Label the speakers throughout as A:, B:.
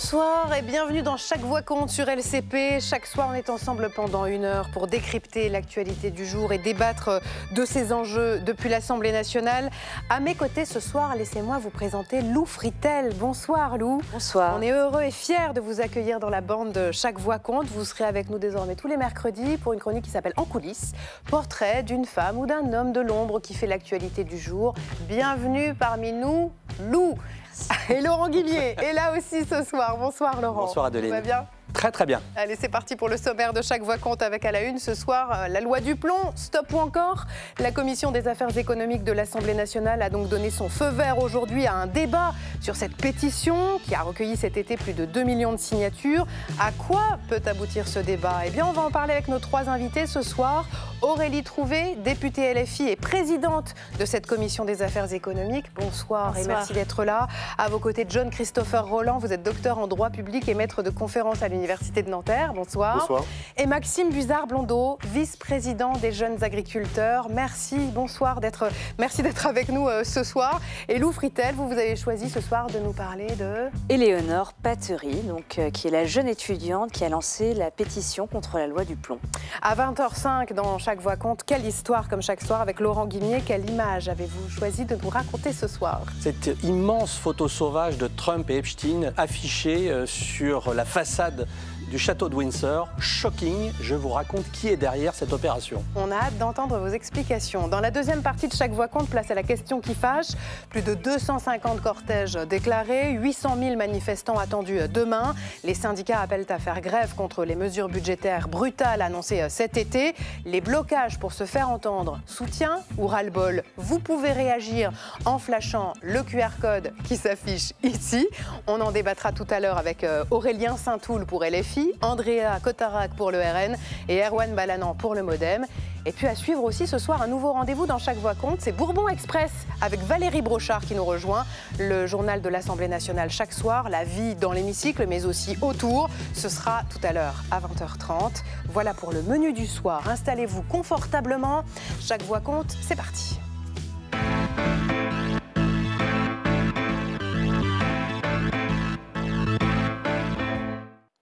A: Bonsoir et bienvenue dans Chaque Voix compte sur LCP. Chaque soir, on est ensemble pendant 1 heure pour décrypter l'actualité du jour et débattre de ces enjeux depuis l'Assemblée nationale. À mes côtés ce soir, laissez-moi vous présenter Lou Fritel. Bonsoir Lou.
B: Bonsoir.
A: On est heureux et fiers de vous accueillir dans la bande de Chaque Voix compte. Vous serez avec nous désormais tous les mercredis pour une chronique qui s'appelle En coulisses. Portrait d'une femme ou d'un homme de l'ombre qui fait l'actualité du jour. Bienvenue parmi nous, Lou. Et Laurent Guillier est là aussi ce soir. Bonsoir Laurent.
C: Bonsoir Adeline.
A: Tout va bien ?
C: Très très bien.
A: Allez, c'est parti pour le sommaire de Chaque Voix compte avec à la une ce soir la loi du plomb, stop ou encore. La commission des affaires économiques de l'Assemblée nationale a donc donné son feu vert aujourd'hui à un débat sur cette pétition qui a recueilli cet été plus de 2 millions de signatures. À quoi peut aboutir ce débat? Eh bien, on va en parler avec nos 3 invités ce soir. Aurélie Trouvé, députée LFI et présidente de cette commission des affaires économiques. Bonsoir. Et merci d'être là. À vos côtés, John Christopher Roland, vous êtes docteur en droit public et maître de conférences à l'Université de Nanterre. Bonsoir.
C: Bonsoir.
A: Et Maxime Buzard-Blondeau, vice-président des jeunes agriculteurs. Merci, merci d'être avec nous ce soir. Et Lou Fritel, vous avez choisi ce soir de nous parler de...
B: Éléonore Pattery, qui est la jeune étudiante qui a lancé la pétition contre la loi du plomb.
A: À 20h05, dans Chaque Voix compte, quelle histoire comme chaque soir avec Laurent Guillier, quelle image avez-vous choisi de nous raconter ce soir?
C: Cette immense photo sauvage de Trump et Epstein affichée sur la façade du château de Windsor. Shocking, je vous raconte qui est derrière cette opération.
A: On a hâte d'entendre vos explications. Dans la deuxième partie de Chaque Voix compte, place à la question qui fâche. Plus de 250 cortèges déclarés, 800 000 manifestants attendus demain. Les syndicats appellent à faire grève contre les mesures budgétaires brutales annoncées cet été. Les blocages pour se faire entendre, soutien ou ras-le-bol? Vous pouvez réagir en flashant le QR code qui s'affiche ici. On en débattra tout à l'heure avec Aurélien Saint-Toul pour LFI, Andrea Cotarac pour le RN et Erwan Balanan pour le Modem. Et puis à suivre aussi ce soir un nouveau rendez-vous dans Chaque Voix compte, c'est Bourbon Express avec Valérie Brochard qui nous rejoint, le journal de l'Assemblée nationale chaque soir, la vie dans l'hémicycle mais aussi autour. Ce sera tout à l'heure à 20h30. Voilà pour le menu du soir. Installez-vous confortablement. Chaque Voix compte, c'est parti.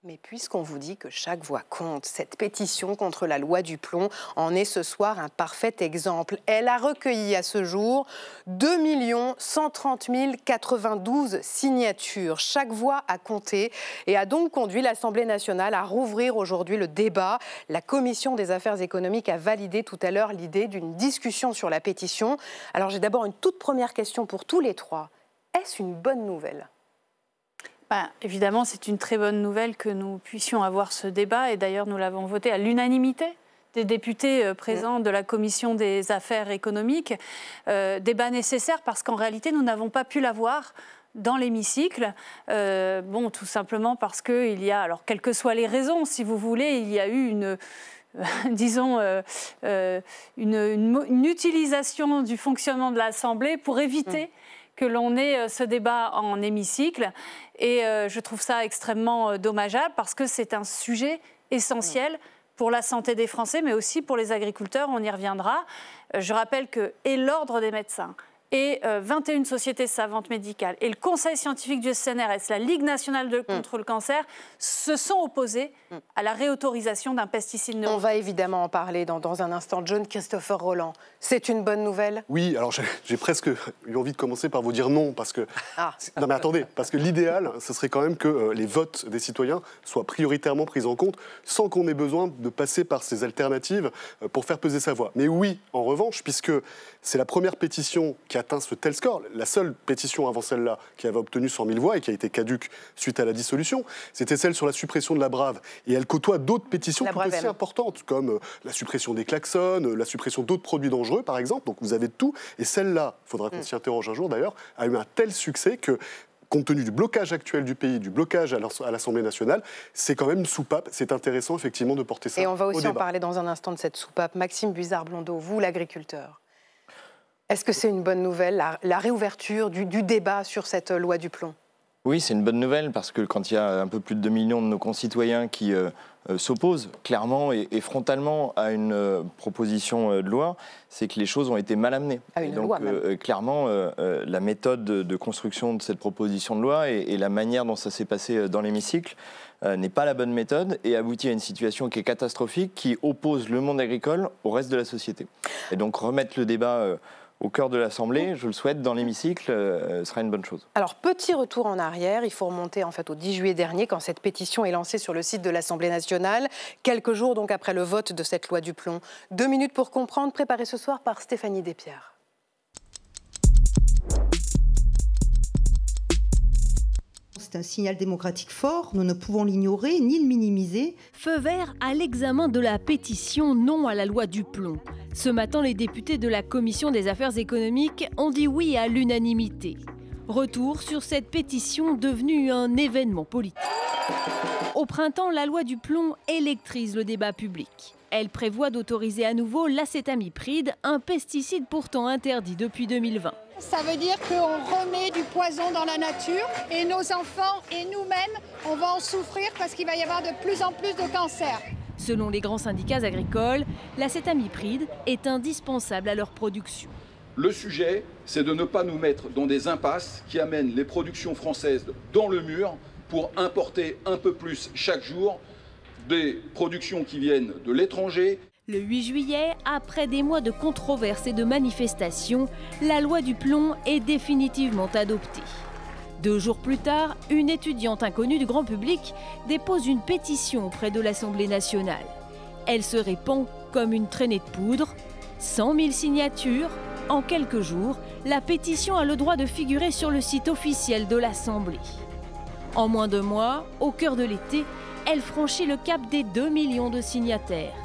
A: Mais puisqu'on vous dit que chaque voix compte, cette pétition contre la loi du plomb en est ce soir un parfait exemple. Elle a recueilli à ce jour 2 130 092 signatures. Chaque voix a compté et a donc conduit l'Assemblée nationale à rouvrir aujourd'hui le débat. La commission des affaires économiques a validé tout à l'heure l'idée d'une discussion sur la pétition. Alors j'ai d'abord une toute première question pour tous les 3. Est-ce une bonne nouvelle ?
D: Évidemment, c'est une très bonne nouvelle que nous puissions avoir ce débat. Et d'ailleurs, nous l'avons voté à l'unanimité des députés présents de la Commission des affaires économiques. Débat nécessaire parce qu'en réalité, nous n'avons pas pu l'avoir dans l'hémicycle. Tout simplement parce qu'il y a, alors quelles que soient les raisons, si vous voulez, il y a eu une utilisation du fonctionnement de l'Assemblée pour éviter que l'on ait ce débat en hémicycle. Et je trouve ça extrêmement dommageable parce que c'est un sujet essentiel pour la santé des Français, mais aussi pour les agriculteurs, on y reviendra. Je rappelle que l'Ordre des médecins et 21 sociétés savantes médicales et le Conseil scientifique du CNRS, la Ligue nationale contre le cancer, se sont opposés à la réautorisation d'un pesticide neurotrophique.
A: On va évidemment en parler dans un instant. John Christopher Roland, c'est une bonne nouvelle?
E: Oui, alors j'ai presque eu envie de commencer par vous dire non, parce que... Non mais attendez, parce que l'idéal, ce serait quand même que les votes des citoyens soient prioritairement pris en compte, sans qu'on ait besoin de passer par ces alternatives pour faire peser sa voix. Mais oui, en revanche, puisque c'est la première pétition qui atteint ce tel score, la seule pétition avant celle-là qui avait obtenu 100 000 voix et qui a été caduque suite à la dissolution, c'était celle sur la suppression de la Brave. Et elle côtoie d'autres pétitions tout aussi importantes, comme la suppression des klaxons, la suppression d'autres produits dangereux, par exemple. Donc vous avez tout. Et celle-là, il faudra qu'on s'y interroge un jour d'ailleurs, a eu un tel succès que, compte tenu du blocage actuel du pays, du blocage à l'Assemblée nationale, c'est quand même une soupape. C'est intéressant, effectivement, de porter ça au débat.
A: Et on va aussi en parler dans un instant de cette soupape. Maxime Buzard-Blondeau, vous, l'agriculteur, est-ce que c'est une bonne nouvelle, la réouverture du débat sur cette loi du plomb?
F: Oui, c'est une bonne nouvelle parce que quand il y a un peu plus de 2 millions de nos concitoyens qui s'opposent clairement et frontalement à une proposition de loi, c'est que les choses ont été mal amenées.
A: Et donc,
F: clairement, la méthode de construction de cette proposition de loi et la manière dont ça s'est passé dans l'hémicycle n'est pas la bonne méthode et aboutit à une situation qui est catastrophique, qui oppose le monde agricole au reste de la société. Et donc remettre le débat au cœur de l'Assemblée, je le souhaite, dans l'hémicycle, sera une bonne chose.
A: Alors, petit retour en arrière, il faut remonter en fait au 10 juillet dernier, quand cette pétition est lancée sur le site de l'Assemblée nationale, quelques jours donc après le vote de cette loi du plomb. 2 minutes pour comprendre, préparé ce soir par Stéphanie Despierres.
G: C'est un signal démocratique fort, nous ne pouvons l'ignorer ni le minimiser.
H: Feu vert à l'examen de la pétition non à la loi du plomb. Ce matin, les députés de la Commission des affaires économiques ont dit oui à l'unanimité. Retour sur cette pétition devenue un événement politique. Au printemps, la loi du plomb électrise le débat public. Elle prévoit d'autoriser à nouveau l'acétamipride, un pesticide pourtant interdit depuis 2020.
I: Ça veut dire qu'on remet du poison dans la nature et nos enfants et nous-mêmes, on va en souffrir parce qu'il va y avoir de plus en plus de cancers.
H: Selon les grands syndicats agricoles, l'acétamipride est indispensable à leur production.
J: Le sujet, c'est de ne pas nous mettre dans des impasses qui amènent les productions françaises dans le mur pour importer un peu plus chaque jour des productions qui viennent de l'étranger.
H: Le 8 juillet, après des mois de controverses et de manifestations, la loi du plomb est définitivement adoptée. 2 jours plus tard, une étudiante inconnue du grand public dépose une pétition auprès de l'Assemblée nationale. Elle se répand comme une traînée de poudre. 100 000 signatures. En quelques jours, la pétition a le droit de figurer sur le site officiel de l'Assemblée. En moins de mois, au cœur de l'été, elle franchit le cap des 2 millions de signataires.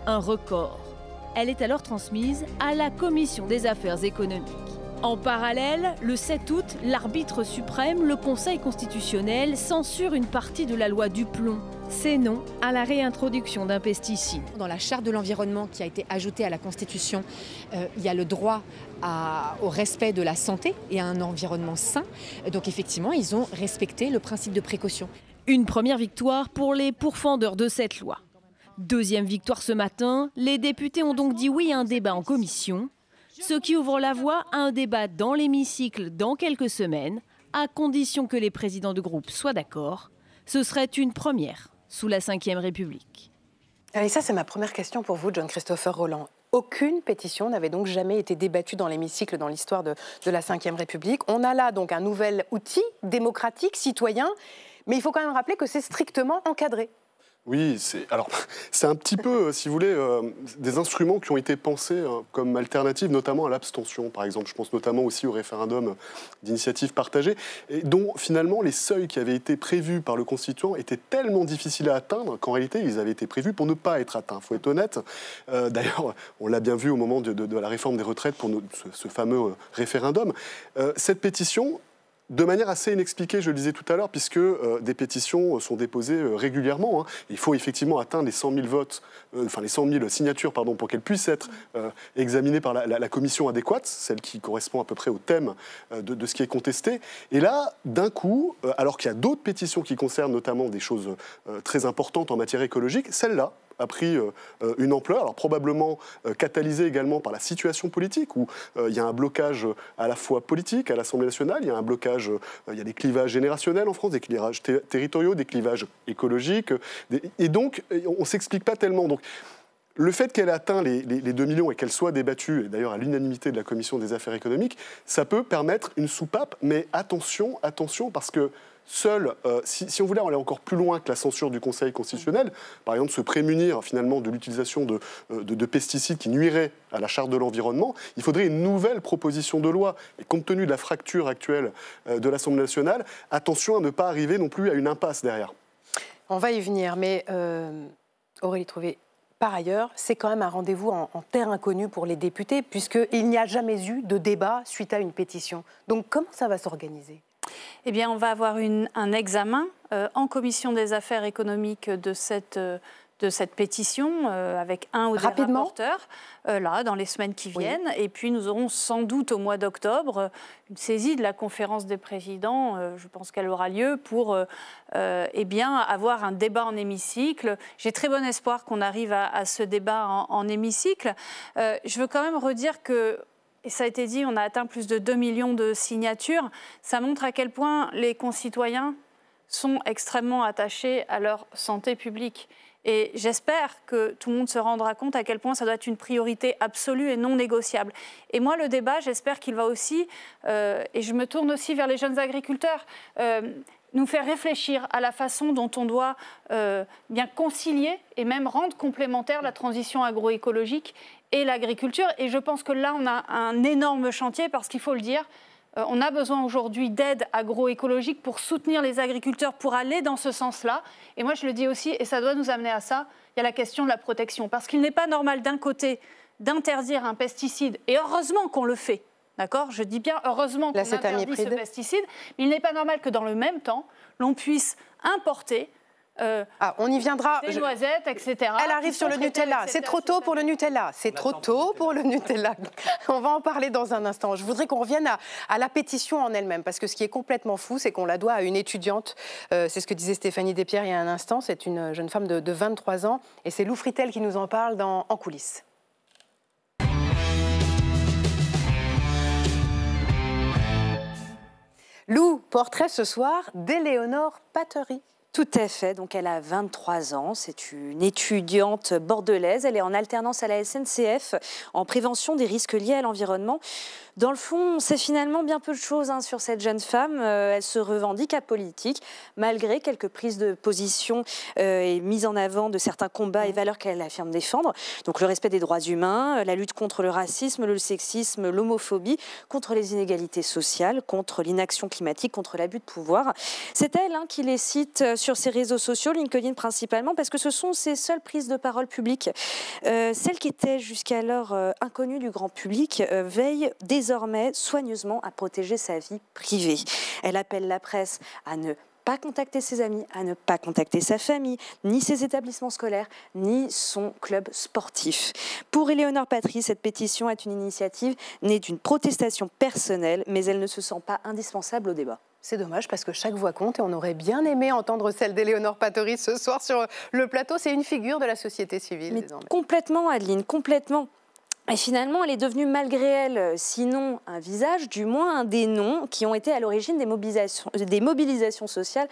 H: Un record. Elle est alors transmise à la Commission des affaires économiques. En parallèle, le 7 août, l'arbitre suprême, le Conseil constitutionnel, censure une partie de la loi du plomb. C'est non à la réintroduction d'un pesticide.
K: Dans la charte de l'environnement qui a été ajoutée à la Constitution, il y a le droit au respect de la santé et à un environnement sain. Donc effectivement, ils ont respecté le principe de précaution.
H: Une première victoire pour les pourfendeurs de cette loi. Deuxième victoire ce matin, les députés ont donc dit oui à un débat en commission, ce qui ouvre la voie à un débat dans l'hémicycle dans quelques semaines, à condition que les présidents de groupe soient d'accord. Ce serait une première sous la Ve République.
A: Et ça, c'est ma première question pour vous, John-Christopher Rolland. Aucune pétition n'avait donc jamais été débattue dans l'hémicycle dans l'histoire de la Ve République. On a là donc un nouvel outil démocratique, citoyen, mais il faut quand même rappeler que c'est strictement encadré.
E: Oui, c'est un petit peu, si vous voulez, des instruments qui ont été pensés comme alternatives, notamment à l'abstention, par exemple. Je pense notamment aussi au référendum d'initiative partagée, et dont finalement les seuils qui avaient été prévus par le constituant étaient tellement difficiles à atteindre qu'en réalité, ils avaient été prévus pour ne pas être atteints. Il faut être honnête. D'ailleurs, on l'a bien vu au moment de la réforme des retraites pour ce fameux référendum. Cette pétition, de manière assez inexpliquée, je le disais tout à l'heure, puisque des pétitions sont déposées régulièrement. Hein. Il faut effectivement atteindre les 100 000 votes, les 100 000 signatures, pardon, pour qu'elles puissent être examinées par la commission adéquate, celle qui correspond à peu près au thème de ce qui est contesté. Et là, d'un coup, alors qu'il y a d'autres pétitions qui concernent notamment des choses très importantes en matière écologique, celle-là a pris une ampleur, alors probablement catalysée également par la situation politique, où il y a un blocage à la fois politique à l'Assemblée nationale, il y a un blocage, il y a des clivages générationnels en France, des clivages territoriaux, des clivages écologiques, et donc on ne s'explique pas tellement. Donc, le fait qu'elle ait atteint les 2 millions et qu'elle soit débattue, et d'ailleurs à l'unanimité de la Commission des affaires économiques, ça peut permettre une soupape, mais attention, parce que seul, si on voulait aller encore plus loin que la censure du Conseil constitutionnel, par exemple se prémunir finalement de l'utilisation de pesticides qui nuiraient à la charte de l'environnement, il faudrait une nouvelle proposition de loi. Et compte tenu de la fracture actuelle de l'Assemblée nationale, attention à ne pas arriver non plus à une impasse derrière.
A: On va y venir, mais Aurélie Trouvé, par ailleurs, c'est quand même un rendez-vous en terre inconnue pour les députés, puisqu'il n'y a jamais eu de débat suite à une pétition. Donc comment ça va s'organiser ?
D: Eh bien, on va avoir un examen en commission des affaires économiques de cette de cette pétition avec un ou des rapporteurs là, dans les semaines qui viennent. Et puis nous aurons sans doute au mois d'octobre une saisie de la conférence des présidents. Je pense qu'elle aura lieu pour eh bien, avoir un débat en hémicycle. J'ai très bon espoir qu'on arrive à ce débat en hémicycle. Je veux quand même redire que, et ça a été dit, on a atteint plus de 2 millions de signatures. Ça montre à quel point les concitoyens sont extrêmement attachés à leur santé publique. Et j'espère que tout le monde se rendra compte à quel point ça doit être une priorité absolue et non négociable. Et moi, le débat, j'espère qu'il va aussi, et je me tourne aussi vers les jeunes agriculteurs, nous faire réfléchir à la façon dont on doit bien concilier et même rendre complémentaire la transition agroécologique et l'agriculture. Et je pense que là, on a un énorme chantier parce qu'il faut le dire, on a besoin aujourd'hui d'aide agroécologique pour soutenir les agriculteurs, pour aller dans ce sens-là. Et moi, je le dis aussi, et ça doit nous amener à ça, il y a la question de la protection. Parce qu'il n'est pas normal, d'un côté, d'interdire un pesticide, et heureusement qu'on le fait, d'accord ? Je dis bien heureusement qu'on interdit ce pesticide, mais il n'est pas normal que dans le même temps, l'on puisse importer
A: on y viendra.
D: Des noisettes, etc.
A: Elle arrive sur le Nutella. C'est trop tôt pour le Nutella. C'est trop tôt pour le Nutella. On va en parler dans un instant. Je voudrais qu'on revienne à la pétition en elle-même, parce que ce qui est complètement fou, c'est qu'on la doit à une étudiante. C'est ce que disait Stéphanie Despierres il y a un instant. C'est une jeune femme de 23 ans. Et c'est Lou Fritel qui nous en parle en coulisses. Lou, portrait ce soir d'Éléonore Pattery.
B: Tout à fait, donc elle a 23 ans, c'est une étudiante bordelaise, elle est en alternance à la SNCF en prévention des risques liés à l'environnement. Dans le fond, c'est finalement bien peu de choses sur cette jeune femme. Elle se revendique apolitique, malgré quelques prises de position et mises en avant de certains combats et valeurs qu'elle affirme défendre. Donc le respect des droits humains, la lutte contre le racisme, le sexisme, l'homophobie, contre les inégalités sociales, contre l'inaction climatique, contre l'abus de pouvoir. C'est elle qui les cite sur ses réseaux sociaux, LinkedIn principalement, parce que ce sont ses seules prises de parole publiques. Celle qui était jusqu'alors inconnue du grand public veille désormais soigneusement à protéger sa vie privée. Elle appelle la presse à ne pas contacter ses amis, à ne pas contacter sa famille, ni ses établissements scolaires, ni son club sportif. Pour Éléonore Pattery, cette pétition est une initiative née d'une protestation personnelle, mais elle ne se sent pas indispensable au débat.
A: C'est dommage parce que chaque voix compte et on aurait bien aimé entendre celle d'Éléonore Pattery ce soir sur le plateau. C'est une figure de la société civile désormais.
B: Complètement, Adeline, complètement. Et finalement, elle est devenue, malgré elle, sinon un visage, du moins un des noms qui ont été à l'origine des mobilisations sociales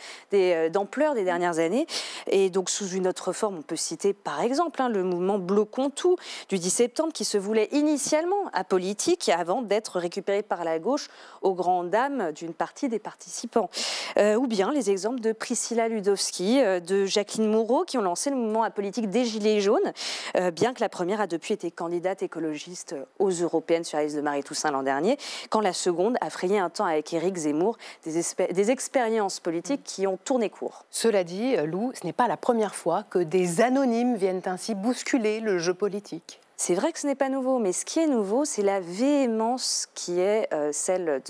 B: d'ampleur des dernières années. Et donc, sous une autre forme, on peut citer par exemple le mouvement Bloquons tout du 10 septembre qui se voulait initialement apolitique avant d'être récupéré par la gauche aux grandes dames d'une partie des participants. Ou bien les exemples de Priscilla Ludowski, de Jacqueline Moreau qui ont lancé le mouvement apolitique des Gilets jaunes, bien que la première a depuis été candidate écologiste aux européennes sur la liste de Marie Toussaint l'an dernier, quand la seconde a frayé un temps avec Éric Zemmour des expériences politiques qui ont tourné court.
A: Cela dit, Lou, ce n'est pas la première fois que des anonymes viennent ainsi bousculer le jeu politique.
B: C'est vrai que ce n'est pas nouveau, mais ce qui est nouveau, c'est la véhémence qui est celle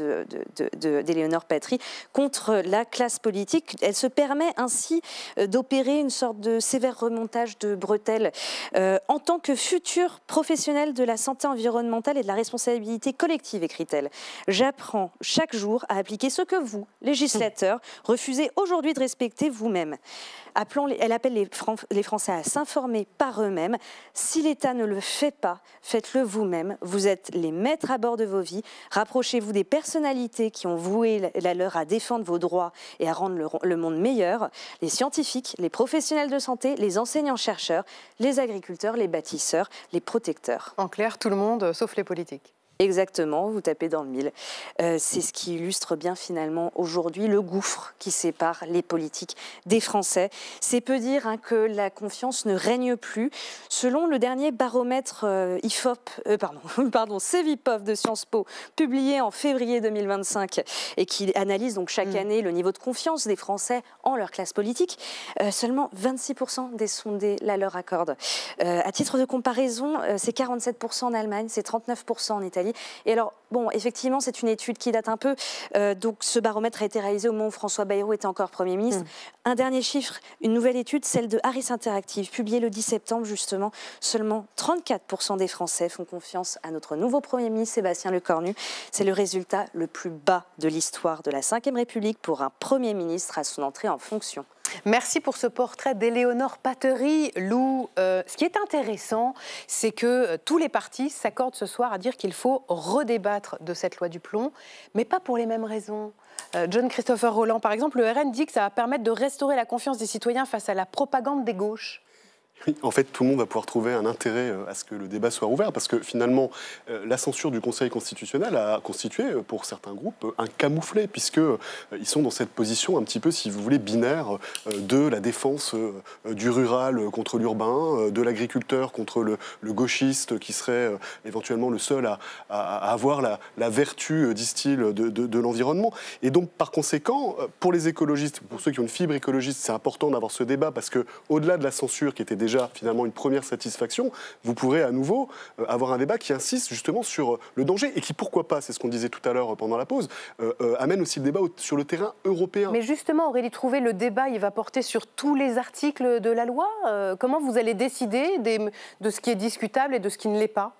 B: d'Éléonore Pattery contre la classe politique. Elle se permet ainsi d'opérer une sorte de sévère remontage de bretelles. En tant que future professionnelle de la santé environnementale et de la responsabilité collective, écrit-elle, j'apprends chaque jour à appliquer ce que vous, législateurs, refusez aujourd'hui de respecter vous-même. Elle appelle les Français à s'informer par eux-mêmes. Si l'État ne le fait pas, faites-le vous-même. Vous êtes les maîtres à bord de vos vies. Rapprochez-vous des personnalités qui ont voué la leur à défendre vos droits et à rendre le monde meilleur. Les scientifiques, les professionnels de santé, les enseignants-chercheurs, les agriculteurs, les bâtisseurs, les protecteurs.
A: En clair, tout le monde, sauf les politiques.
B: Exactement, vous tapez dans le mille. C'est ce qui illustre bien finalement aujourd'hui le gouffre qui sépare les politiques des Français. C'est peu dire que la confiance ne règne plus. Selon le dernier baromètre Cevipof de Sciences Po, publié en février 2025 et qui analyse donc chaque année le niveau de confiance des Français en leur classe politique, seulement 26% des sondés la leur accordent. À titre de comparaison, c'est 47% en Allemagne, c'est 39% en Italie Attali. Et alors, bon, effectivement, c'est une étude qui date un peu. Donc, ce baromètre a été réalisé au moment où François Bayrou était encore Premier ministre. Un dernier chiffre, une nouvelle étude, celle de Harris Interactive, publiée le 10 septembre, justement. Seulement 34% des Français font confiance à notre nouveau Premier ministre, Sébastien Lecornu. C'est le résultat le plus bas de l'histoire de la Ve République pour un Premier ministre à son entrée en fonction.
A: Merci pour ce portrait d'Éléonore Pattery. Lou, ce qui est intéressant, c'est que tous les partis s'accordent ce soir à dire qu'il faut redébattre de cette loi du plomb, mais pas pour les mêmes raisons. John Christopher Rolland, par exemple, le RN dit que ça va permettre de restaurer la confiance des citoyens face à la propagande des gauches.
E: Oui, en fait, tout le monde va pouvoir trouver un intérêt à ce que le débat soit ouvert, parce que finalement, la censure du Conseil constitutionnel a constitué, pour certains groupes, un camouflet, puisqu'ils sont dans cette position un petit peu, si vous voulez, binaire de la défense du rural contre l'urbain, de l'agriculteur contre le gauchiste, qui serait éventuellement le seul à avoir la vertu, disent-ils, de l'environnement. Et donc, par conséquent, pour les écologistes, pour ceux qui ont une fibre écologiste, c'est important d'avoir ce débat, parce qu'au-delà de la censure qui était déjà finalement une première satisfaction, vous pourrez à nouveau avoir un débat qui insiste justement sur le danger et qui, pourquoi pas, c'est ce qu'on disait tout à l'heure pendant la pause, amène aussi le débat sur le terrain européen.
A: Mais justement, Aurélie Trouvé, le débat, il va porter sur tous les articles de la loi. Comment vous allez décider de ce qui est discutable et de ce qui ne l'est pas ?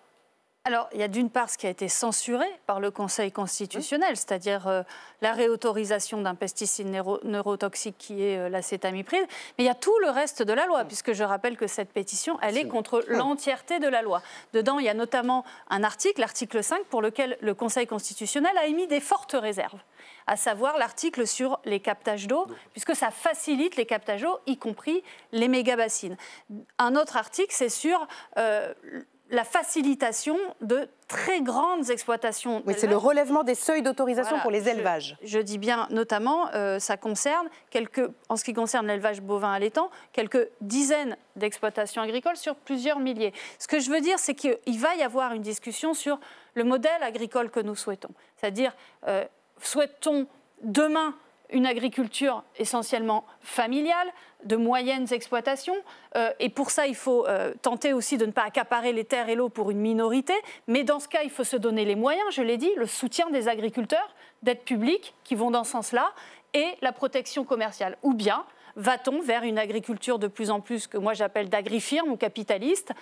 D: Alors, il y a d'une part ce qui a été censuré par le Conseil constitutionnel, c'est-à-dire la réautorisation d'un pesticide neurotoxique qui est l'acétamipride, mais il y a tout le reste de la loi, puisque je rappelle que cette pétition, elle est contre l'entièreté de la loi. Dedans, il y a notamment un article, l'article 5, pour lequel le Conseil constitutionnel a émis des fortes réserves, à savoir l'article sur les captages d'eau, puisque ça facilite les captages d'eau, y compris les méga-bassines. Un autre article, c'est sur la facilitation de très grandes exploitations.
A: Oui, c'est le relèvement des seuils d'autorisation pour les élevages.
D: Je dis bien notamment, ça concerne, en ce qui concerne l'élevage bovin allaitant, quelques dizaines d'exploitations agricoles sur plusieurs milliers. Ce que je veux dire, c'est qu'il va y avoir une discussion sur le modèle agricole que nous souhaitons. C'est-à-dire, souhaitons demain une agriculture essentiellement familiale, de moyennes exploitations. Et pour ça, il faut tenter aussi de ne pas accaparer les terres et l'eau pour une minorité. Mais dans ce cas, il faut se donner les moyens, je l'ai dit, le soutien des agriculteurs, d'aides publiques qui vont dans ce sens-là, et la protection commerciale. Ou bien, va-t-on vers une agriculture de plus en plus, que moi j'appelle d'agrifirme ou capitaliste,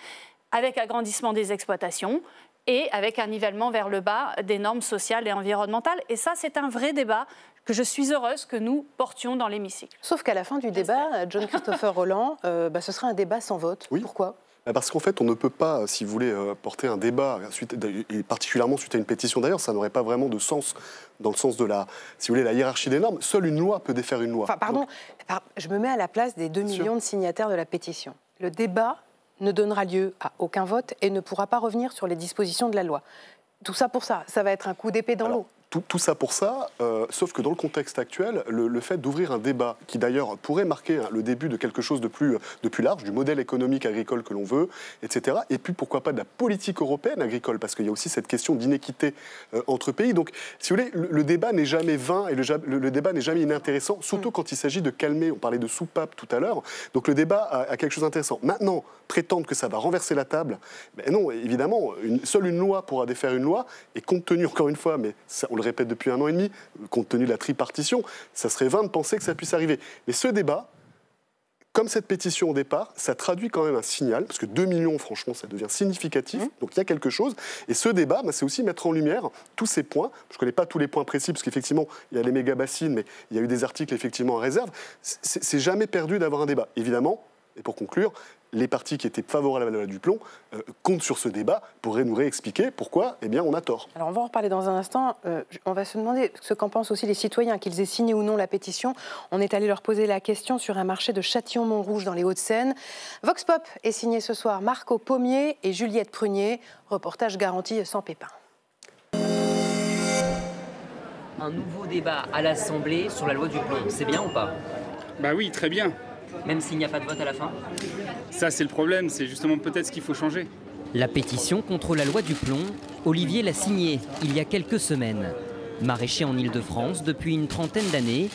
D: avec agrandissement des exploitations et avec un nivellement vers le bas des normes sociales et environnementales. Et ça, c'est un vrai débat que je suis heureuse que nous portions dans l'hémicycle.
A: Sauf qu'à la fin du débat, John Christopher Rolland, ce sera un débat sans vote.
E: Oui.
A: Pourquoi ?
E: Parce qu'en fait, on ne peut pas, si vous voulez, porter un débat, et particulièrement suite à une pétition d'ailleurs, ça n'aurait pas vraiment de sens dans le sens de la, si vous voulez, la hiérarchie des normes. Seule une loi peut défaire une loi.
A: Enfin, pardon, je me mets à la place des 2 millions de signataires de la pétition. Le débat ne donnera lieu à aucun vote et ne pourra pas revenir sur les dispositions de la loi. Tout ça pour ça, ça va être un coup d'épée dans l'eau.
E: Tout ça pour ça, sauf que dans le contexte actuel, le fait d'ouvrir un débat qui d'ailleurs pourrait marquer le début de quelque chose de plus large, du modèle économique agricole que l'on veut, etc. Et puis pourquoi pas de la politique européenne agricole, parce qu'il y a aussi cette question d'inéquité entre pays. Donc si vous voulez, le débat n'est jamais vain et le débat n'est jamais inintéressant, surtout quand il s'agit de calmer, on parlait de soupape tout à l'heure, donc le débat a quelque chose d'intéressant. Maintenant, prétendre que ça va renverser la table, ben non, évidemment, seule une loi pourra défaire une loi, et compte tenu, encore une fois, mais ça, on le répète depuis 1 an et demi, compte tenu de la tripartition, ça serait vain de penser que ça puisse arriver. Mais ce débat, comme cette pétition au départ, ça traduit quand même un signal, parce que 2 millions, franchement, ça devient significatif, donc il y a quelque chose. Et ce débat, c'est aussi mettre en lumière tous ces points. Je ne connais pas tous les points précis, parce qu'effectivement, il y a les méga-bassines, mais il y a eu des articles effectivement en réserve. C'est jamais perdu d'avoir un débat. Évidemment, et pour conclure, les partis qui étaient favorables à la loi du plomb comptent sur ce débat, pourraient nous réexpliquer pourquoi on a tort.
A: Alors on va en reparler dans un instant. On va se demander ce qu'en pensent aussi les citoyens, qu'ils aient signé ou non la pétition. On est allé leur poser la question sur un marché de Châtillon-Montrouge dans les Hauts-de-Seine. Vox Pop est signé ce soir Marco Pommier et Juliette Prunier. Reportage garanti sans pépin.
L: Un nouveau débat à l'Assemblée sur la loi du plomb, c'est bien ou pas?
M: Bah oui, très bien.
L: Même s'il n'y a pas de vote à la fin?
M: Ça, c'est le problème, c'est justement peut-être ce qu'il faut changer.
N: La pétition contre la loi du plomb, Olivier l'a signée il y a quelques semaines. Maraîcher en Île-de-France depuis une trentaine d'années,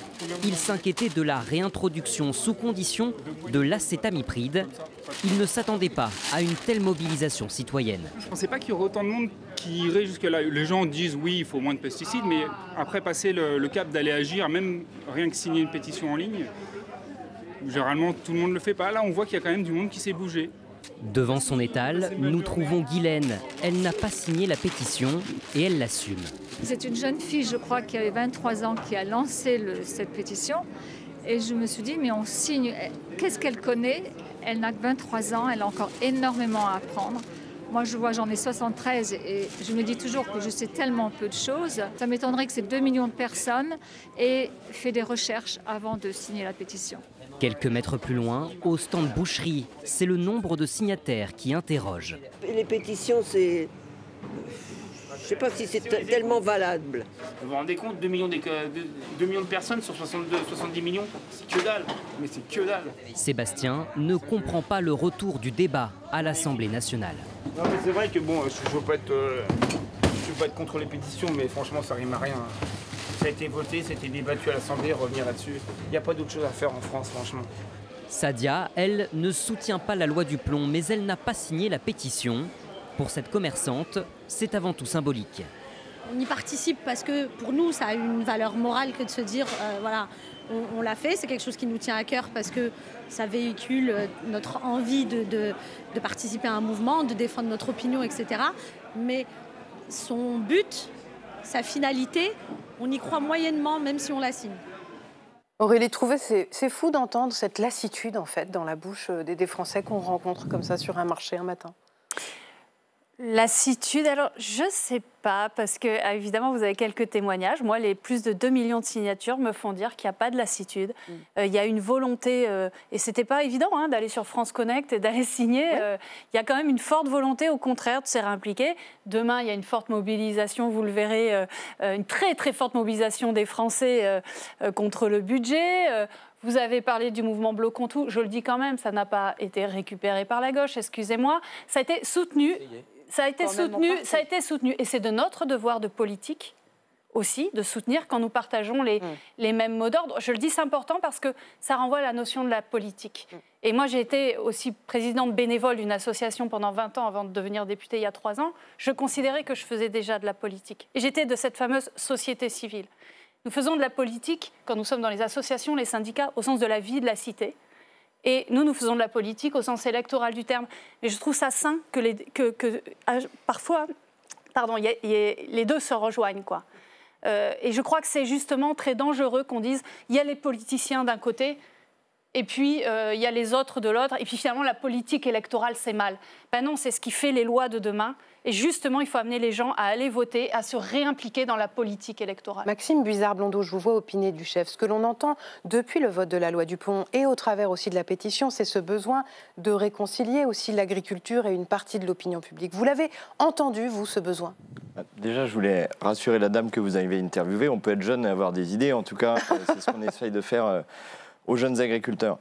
N: il s'inquiétait de la réintroduction sous condition de l'acétamipride. Il ne s'attendait pas à une telle mobilisation citoyenne.
M: Je ne pensais pas qu'il y aurait autant de monde qui irait jusque-là. Les gens disent oui, il faut moins de pesticides, mais après passer le cap d'aller agir, même rien que signer une pétition en ligne, généralement tout le monde ne le fait pas. Là, on voit qu'il y a quand même du monde qui s'est bougé.
N: Devant son étal, nous trouvons Guylaine. Elle n'a pas signé la pétition et elle l'assume.
O: C'est une jeune fille, je crois, qui avait 23 ans, qui a lancé cette pétition. Et je me suis dit, mais on signe. Qu'est-ce qu'elle connaît? Elle n'a que 23 ans, elle a encore énormément à apprendre. Moi, je vois, j'en ai 73 et je me dis toujours que je sais tellement peu de choses. Ça m'étonnerait que ces 2 millions de personnes aient fait des recherches avant de signer la pétition.
N: Quelques mètres plus loin, au stand boucherie, c'est le nombre de signataires qui interroge.
P: Les pétitions, c'est... Je ne sais pas si c'est tellement valable.
Q: Vous vous rendez compte, 2 millions de personnes sur 70 millions, c'est que dalle. Mais c'est que dalle.
N: Sébastien ne comprend pas le retour du débat à l'Assemblée nationale.
Q: Non, mais c'est vrai que bon, je ne veux pas être contre les pétitions, mais franchement, ça rime à rien. Ça a été voté, ça a été débattu à l'Assemblée, revenir là-dessus. Il n'y a pas d'autre chose à faire en France, franchement.
N: Sadia, elle, ne soutient pas la loi du plomb, mais elle n'a pas signé la pétition. Pour cette commerçante, c'est avant tout symbolique.
R: On y participe parce que pour nous, ça a une valeur morale que de se dire, voilà, on l'a fait, c'est quelque chose qui nous tient à cœur parce que ça véhicule notre envie de participer à un mouvement, de défendre notre opinion, etc. Mais son but, sa finalité, on y croit moyennement, même si on la signe.
A: Aurélie Trouvé, c'est fou d'entendre cette lassitude en fait dans la bouche des Français qu'on rencontre comme ça sur un marché un matin.
D: Lassitude, alors je ne sais pas, parce que évidemment vous avez quelques témoignages. Moi, les plus de 2 millions de signatures me font dire qu'il n'y a pas de lassitude. Il y a une volonté, et ce n'était pas évident d'aller sur France Connect et d'aller signer. Il y a quand même une forte volonté, au contraire, de se réimpliquer. Demain, il y a une forte mobilisation, vous le verrez, une très très forte mobilisation des Français contre le budget. Vous avez parlé du mouvement Bloquons tout, je le dis quand même, ça n'a pas été récupéré par la gauche, excusez-moi. Ça a été soutenu. Ça a été soutenu, et c'est de notre devoir de politique aussi de soutenir quand nous partageons les mêmes mots d'ordre. Je le dis, c'est important parce que ça renvoie à la notion de la politique. Et moi, j'ai été aussi présidente bénévole d'une association pendant 20 ans avant de devenir députée il y a 3 ans. Je considérais que je faisais déjà de la politique. Et j'étais de cette fameuse société civile. Nous faisons de la politique quand nous sommes dans les associations, les syndicats, au sens de la vie de la cité. Et nous faisons de la politique au sens électoral du terme. Mais je trouve ça sain que parfois, les deux se rejoignent, quoi. Et je crois que c'est justement très dangereux qu'on dise il y a les politiciens d'un côté et puis il y a les autres de l'autre. Et puis finalement, la politique électorale, c'est mal. Ben non, c'est ce qui fait les lois de demain. Et justement, il faut amener les gens à aller voter, à se réimpliquer dans la politique électorale.
A: Maxime Buizard-Blondeau, je vous vois opiner du chef. Ce que l'on entend depuis le vote de la loi du plomb et au travers aussi de la pétition, c'est ce besoin de réconcilier aussi l'agriculture et une partie de l'opinion publique. Vous l'avez entendu, vous, ce besoin?
F: Déjà, je voulais rassurer la dame que vous avez interviewée. On peut être jeune et avoir des idées. En tout cas, c'est ce qu'on essaye de faire aux jeunes agriculteurs.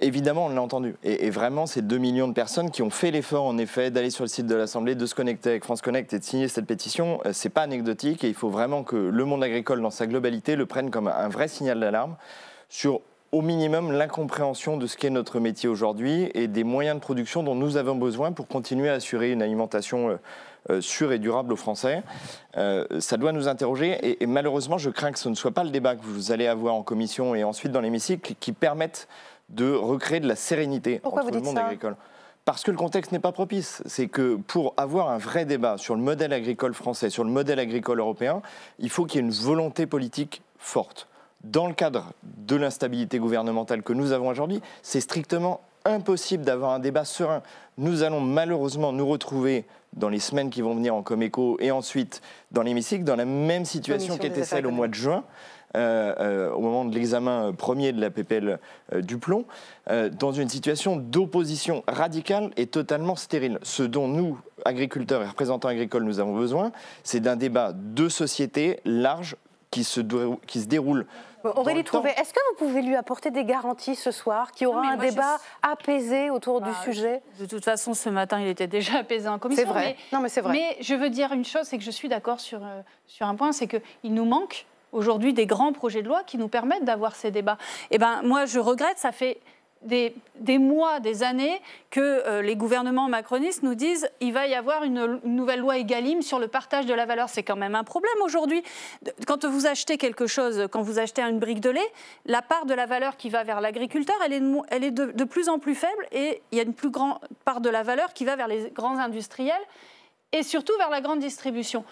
F: Évidemment, on l'a entendu. Et vraiment, ces 2 millions de personnes qui ont fait l'effort, en effet, d'aller sur le site de l'Assemblée, de se connecter avec France Connect et de signer cette pétition, c'est pas anecdotique. Et il faut vraiment que le monde agricole, dans sa globalité, le prenne comme un vrai signal d'alarme sur, au minimum, l'incompréhension de ce qu'est notre métier aujourd'hui et des moyens de production dont nous avons besoin pour continuer à assurer une alimentation sûre et durable aux Français. Ça doit nous interroger. Et malheureusement, je crains que ce ne soit pas le débat que vous allez avoir en commission et ensuite dans l'hémicycle qui permette de recréer de la sérénité entre le monde agricole. Parce que le contexte n'est pas propice. C'est que pour avoir un vrai débat sur le modèle agricole français, sur le modèle agricole européen, il faut qu'il y ait une volonté politique forte. Dans le cadre de l'instabilité gouvernementale que nous avons aujourd'hui, c'est strictement impossible d'avoir un débat serein. Nous allons malheureusement nous retrouver dans les semaines qui vont venir en Comeco et ensuite dans l'hémicycle, dans la même situation qu'était celle au mois de juin. Au moment de l'examen premier de la PPL du plomb, dans une situation d'opposition radicale et totalement stérile. Ce dont nous, agriculteurs et représentants agricoles, nous avons besoin, c'est d'un débat de société large, qui se déroule.
A: Aurélie Trouvé, est-ce que vous pouvez lui apporter des garanties ce soir, qu'il y aura un débat apaisé autour du sujet?
D: De toute façon, ce matin, il était déjà apaisé en commission.
A: C'est vrai. Non, mais c'est vrai.
D: Mais je veux dire une chose, c'est que je suis d'accord sur un point, c'est qu'il nous manque aujourd'hui des grands projets de loi qui nous permettent d'avoir ces débats. Eh ben, moi, je regrette, ça fait des mois, des années que les gouvernements macronistes nous disent il va y avoir une nouvelle loi Egalim sur le partage de la valeur. C'est quand même un problème aujourd'hui. Quand vous achetez quelque chose, quand vous achetez une brique de lait, la part de la valeur qui va vers l'agriculteur, elle est de plus en plus faible et il y a une plus grande part de la valeur qui va vers les grands industriels et surtout vers la grande distribution.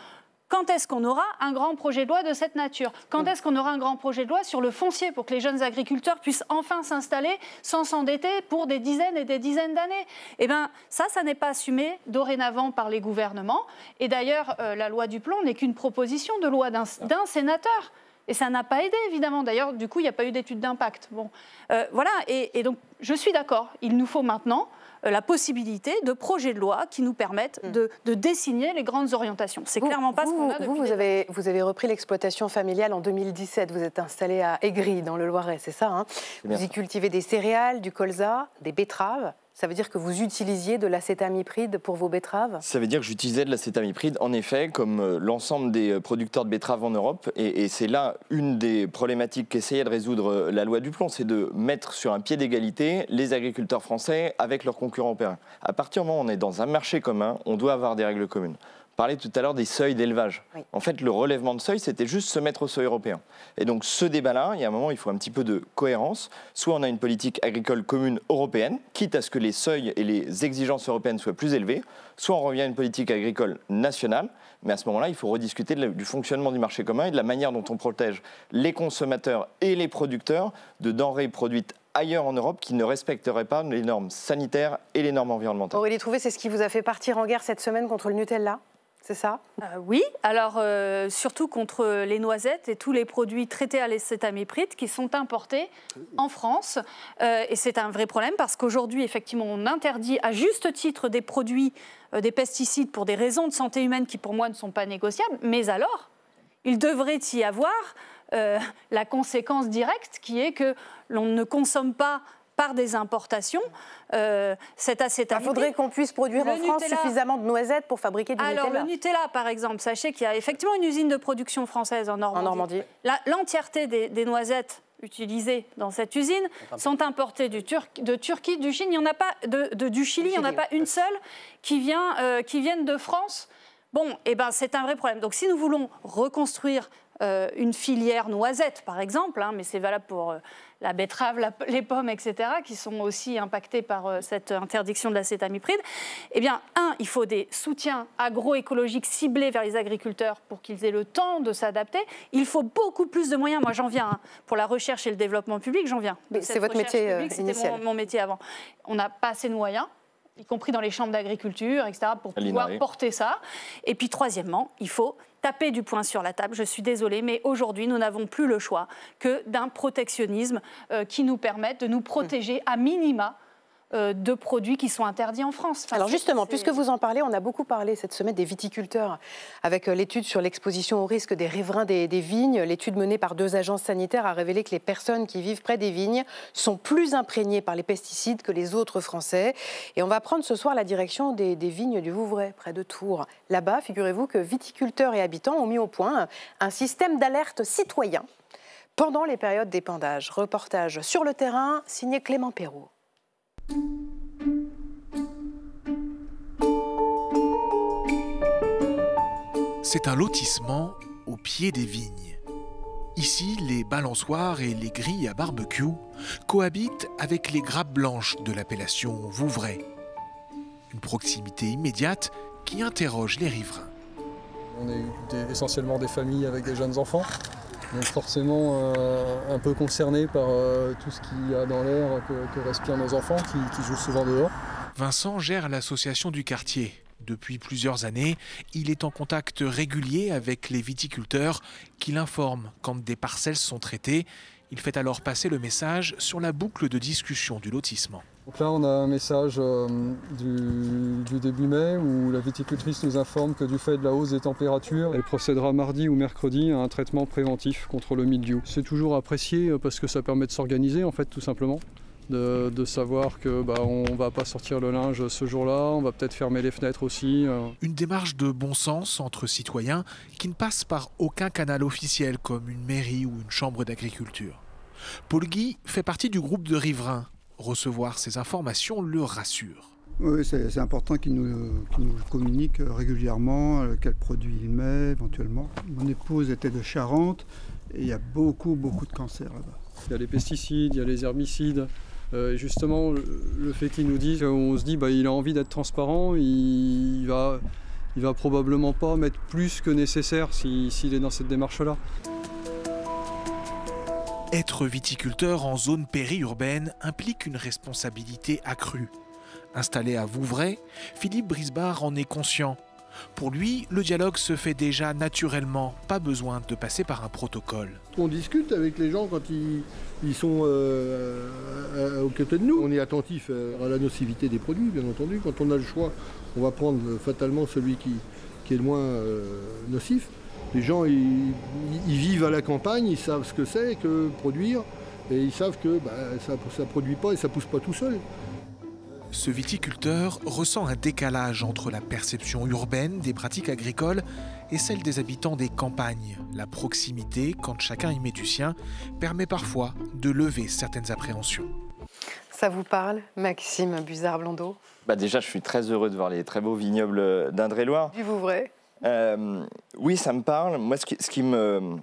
D: Quand est-ce qu'on aura un grand projet de loi de cette nature? Quand est-ce qu'on aura un grand projet de loi sur le foncier pour que les jeunes agriculteurs puissent enfin s'installer sans s'endetter pour des dizaines et des dizaines d'années? Eh bien, ça n'est pas assumé dorénavant par les gouvernements. Et d'ailleurs, la loi du plomb n'est qu'une proposition de loi d'un sénateur. Et ça n'a pas aidé, évidemment. D'ailleurs, du coup, il n'y a pas eu d'étude d'impact. Bon, voilà. Et donc, je suis d'accord. Il nous faut maintenant la possibilité de projets de loi qui nous permettent de dessiner les grandes orientations. C'est clairement pas ce qu'on a depuis
A: vous avez repris l'exploitation familiale en 2017. Vous êtes installé à Aigris, dans le Loiret, c'est ça, hein? Vous y cultivez des céréales, du colza, des betteraves. Ça veut dire que vous utilisiez de l'acétamipride pour vos betteraves?
F: Ça veut dire que j'utilisais de l'acétamipride, en effet, comme l'ensemble des producteurs de betteraves en Europe. Et c'est là une des problématiques qu'essayait de résoudre la loi du plomb, c'est de mettre sur un pied d'égalité les agriculteurs français avec leurs concurrents européens. À partir du moment où on est dans un marché commun, on doit avoir des règles communes. On parlait tout à l'heure des seuils d'élevage. Oui. En fait, le relèvement de seuil, c'était juste se mettre au seuil européen. Et donc, ce débat-là, il y a un moment, il faut un petit peu de cohérence. Soit on a une politique agricole commune européenne, quitte à ce que les seuils et les exigences européennes soient plus élevées, soit on revient à une politique agricole nationale. Mais à ce moment-là, il faut rediscuter du fonctionnement du marché commun et de la manière dont on protège les consommateurs et les producteurs de denrées produites ailleurs en Europe qui ne respecteraient pas les normes sanitaires et les normes environnementales.
A: Aurélie Trouvé, c'est ce qui vous a fait partir en guerre cette semaine contre le Nutella? C'est ça?
D: Oui, alors surtout contre les noisettes et tous les produits traités à l'acétamipride qui sont importés en France. Et c'est un vrai problème parce qu'aujourd'hui, effectivement, on interdit à juste titre des produits, des pesticides pour des raisons de santé humaine qui, pour moi, ne sont pas négociables. Mais alors, il devrait y avoir la conséquence directe qui est que l'on ne consomme pas par des importations, cet acétamiprid.
A: Il faudrait qu'on puisse produire en France suffisamment de noisettes pour fabriquer du Nutella.
D: Alors, le Nutella, par exemple, sachez qu'il y a effectivement une usine de production française en Normandie. L'entièreté des noisettes utilisées dans cette usine sont importées de Turquie, du Chine. Il y en a pas du Chili, il n'y en a pas une seule qui vienne de France. Bon, eh ben, c'est un vrai problème. Donc, si nous voulons reconstruire une filière noisette, par exemple, mais c'est valable pour la betterave, les pommes, etc., qui sont aussi impactées par cette interdiction de l'acétamipride, eh bien, il faut des soutiens agroécologiques ciblés vers les agriculteurs pour qu'ils aient le temps de s'adapter. Il faut beaucoup plus de moyens. Moi, j'en viens. Pour la recherche et le développement public, j'en viens.
A: C'est votre métier initial.
D: C'était mon métier avant. On n'a pas assez de moyens, y compris dans les chambres d'agriculture, etc., pour pouvoir porter ça. Et puis, troisièmement, il faut taper du poing sur la table. Je suis désolée, mais aujourd'hui, nous n'avons plus le choix que d'un protectionnisme qui nous permette de nous protéger à minima de produits qui sont interdits en France.
A: Enfin, alors justement, puisque vous en parlez, on a beaucoup parlé cette semaine des viticulteurs avec l'étude sur l'exposition au risque des riverains des vignes. L'étude menée par 2 agences sanitaires a révélé que les personnes qui vivent près des vignes sont plus imprégnées par les pesticides que les autres Français. Et on va prendre ce soir la direction des vignes du Vouvray, près de Tours. Là-bas, figurez-vous que viticulteurs et habitants ont mis au point un système d'alerte citoyen pendant les périodes d'épandage. Reportage sur le terrain, signé Clément Perrault.
S: C'est un lotissement au pied des vignes. Ici, les balançoires et les grilles à barbecue cohabitent avec les grappes blanches de l'appellation Vouvray. Une proximité immédiate qui interroge les riverains.
T: On est essentiellement des familles avec des jeunes enfants. Donc forcément un peu concernés par tout ce qu'il y a dans l'air que respirent nos enfants qui jouent souvent dehors.
S: Vincent gère l'association du quartier. Depuis plusieurs années, il est en contact régulier avec les viticulteurs qui l'informent quand des parcelles sont traitées. Il fait alors passer le message sur la boucle de discussion du lotissement.
T: Donc là, on a un message du début mai où la viticultrice nous informe que du fait de la hausse des températures, elle procédera mardi ou mercredi à un traitement préventif contre le mildiou. C'est toujours apprécié parce que ça permet de s'organiser, en fait, tout simplement. De savoir que on ne va pas sortir le linge ce jour-là, on va peut-être fermer les fenêtres aussi.
S: Une démarche de bon sens entre citoyens qui ne passe par aucun canal officiel comme une mairie ou une chambre d'agriculture. Paul Guy fait partie du groupe de riverains. Recevoir ces informations le rassure.
U: Oui, c'est important qu'il nous communique régulièrement quels produits il met éventuellement. Mon épouse était de Charente et il y a beaucoup de cancers là-bas.
T: Il y a les pesticides, il y a les herbicides. Justement, le fait qu'il nous dise, on se dit il a envie d'être transparent, il va probablement pas mettre plus que nécessaire s'il est dans cette démarche-là.
S: Être viticulteur en zone périurbaine implique une responsabilité accrue. Installé à Vouvray, Philippe Brisbard en est conscient. Pour lui, le dialogue se fait déjà naturellement, pas besoin de passer par un protocole.
V: On discute avec les gens quand ils sont aux côtés de nous. On est attentif à la nocivité des produits, bien entendu. Quand on a le choix, on va prendre fatalement celui qui est le moins nocif. Les gens, ils vivent à la campagne, ils savent ce que c'est que produire, et ils savent que ça ne produit pas et ça ne pousse pas tout seul.
S: Ce viticulteur ressent un décalage entre la perception urbaine des pratiques agricoles et celle des habitants des campagnes. La proximité, quand chacun y met du sien, permet parfois de lever certaines appréhensions.
A: Ça vous parle, Maxime Buzard-Blondeau?
F: Déjà, je suis très heureux de voir les très beaux vignobles d'Indre-et-Loire.
A: Du Vouvray.
F: Oui, ça me parle. Moi, ce qui me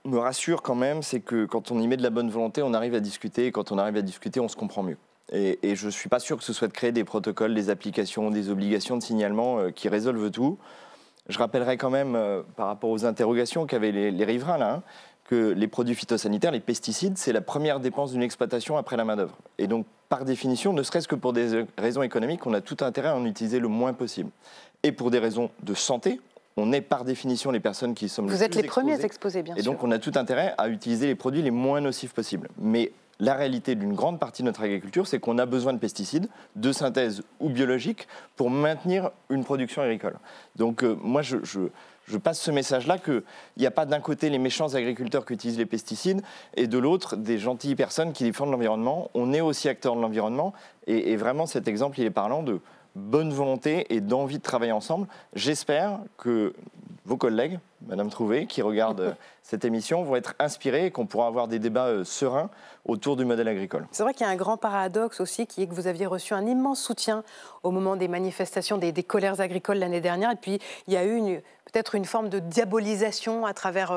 F: rassure quand même, c'est que quand on y met de la bonne volonté, on arrive à discuter. Et quand on arrive à discuter, on se comprend mieux. Et je ne suis pas sûr que ce soit de créer des protocoles, des applications, des obligations de signalement qui résolvent tout. Je rappellerai quand même, par rapport aux interrogations qu'avaient les riverains, là, que les produits phytosanitaires, les pesticides, c'est la première dépense d'une exploitation après la main-d'œuvre. Et donc, par définition, ne serait-ce que pour des raisons économiques, on a tout intérêt à en utiliser le moins possible. Et pour des raisons de santé, on est par définition les personnes qui sommes le plus exposées.
A: Vous êtes les premiers exposés, bien sûr.
F: Et donc, on a tout intérêt à utiliser les produits les moins nocifs possibles. Mais la réalité d'une grande partie de notre agriculture, c'est qu'on a besoin de pesticides, de synthèse ou biologiques, pour maintenir une production agricole. Donc moi, je passe ce message-là qu'il n'y a pas d'un côté les méchants agriculteurs qui utilisent les pesticides et de l'autre des gentilles personnes qui défendent l'environnement. On est aussi acteurs de l'environnement et vraiment cet exemple, il est parlant de bonne volonté et d'envie de travailler ensemble. J'espère que vos collègues, Madame Trouvé, qui regardent cette émission, vont être inspirés et qu'on pourra avoir des débats sereins autour du modèle agricole.
A: C'est vrai qu'il y a un grand paradoxe aussi, qui est que vous aviez reçu un immense soutien au moment des manifestations des colères agricoles l'année dernière. Et puis, il y a eu peut-être une forme de diabolisation à travers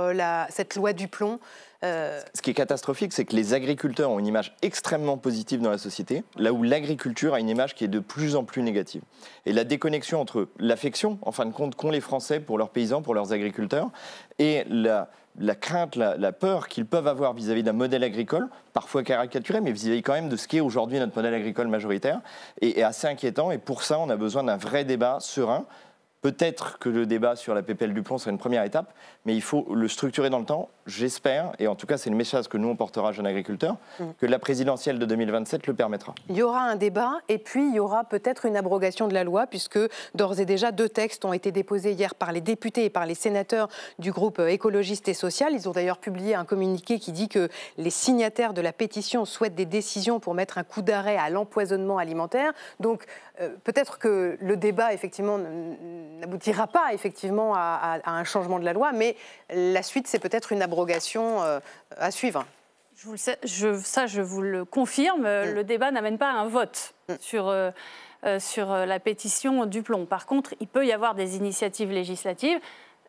A: cette loi du plomb.
F: Ce qui est catastrophique, c'est que les agriculteurs ont une image extrêmement positive dans la société, là où l'agriculture a une image qui est de plus en plus négative. Et la déconnexion entre l'affection, en fin de compte, qu'ont les Français pour leurs paysans, pour leurs agriculteurs, et la crainte, la peur qu'ils peuvent avoir vis-à-vis d'un modèle agricole, parfois caricaturé, mais vis-à-vis quand même de ce qu'est aujourd'hui notre modèle agricole majoritaire, est assez inquiétant. Et pour ça, on a besoin d'un vrai débat serein. Peut-être que le débat sur la PPL du plomb sera une première étape, mais il faut le structurer dans le temps. J'espère, et en tout cas c'est le message que nous on portera à Jeunes Agriculteurs, que la présidentielle de 2027 le permettra.
A: Il y aura un débat et puis il y aura peut-être une abrogation de la loi puisque d'ores et déjà 2 textes ont été déposés hier par les députés et par les sénateurs du groupe écologiste et social. Ils ont d'ailleurs publié un communiqué qui dit que les signataires de la pétition souhaitent des décisions pour mettre un coup d'arrêt à l'empoisonnement alimentaire. Donc peut-être que le débat effectivement n'aboutira pas effectivement à un changement de la loi, mais la suite c'est peut-être une abrogation à suivre.
D: Je vous le confirme, le débat n'amène pas à un vote sur la pétition du plomb. Par contre, il peut y avoir des initiatives législatives.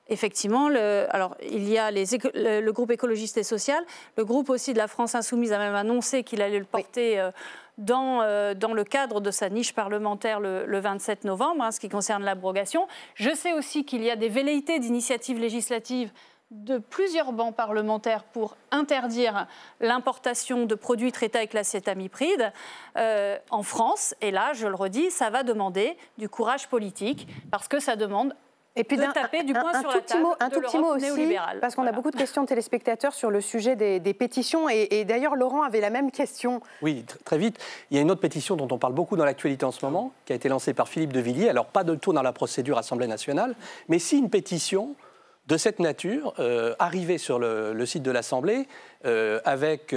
D: Effectivement, il y a le groupe écologiste et social, le groupe aussi de la France Insoumise a même annoncé qu'il allait le porter dans le cadre de sa niche parlementaire le 27 novembre, ce qui concerne l'abrogation. Je sais aussi qu'il y a des velléités d'initiatives législatives de plusieurs bancs parlementaires pour interdire l'importation de produits traités avec l'acétamipride en France. Et là, je le redis, ça va demander du courage politique parce que ça demande
A: Et puis
D: de taper du poing sur la table
A: un tout petit mot aussi, parce qu'on a beaucoup de questions de téléspectateurs sur le sujet des pétitions. Et d'ailleurs, Laurent avait la même question.
C: Oui, très vite. Il y a une autre pétition dont on parle beaucoup dans l'actualité en ce moment, qui a été lancée par Philippe de Villiers. Alors, pas de tour dans la procédure Assemblée nationale, mais si une pétition de cette nature arrivait sur le site de l'Assemblée avec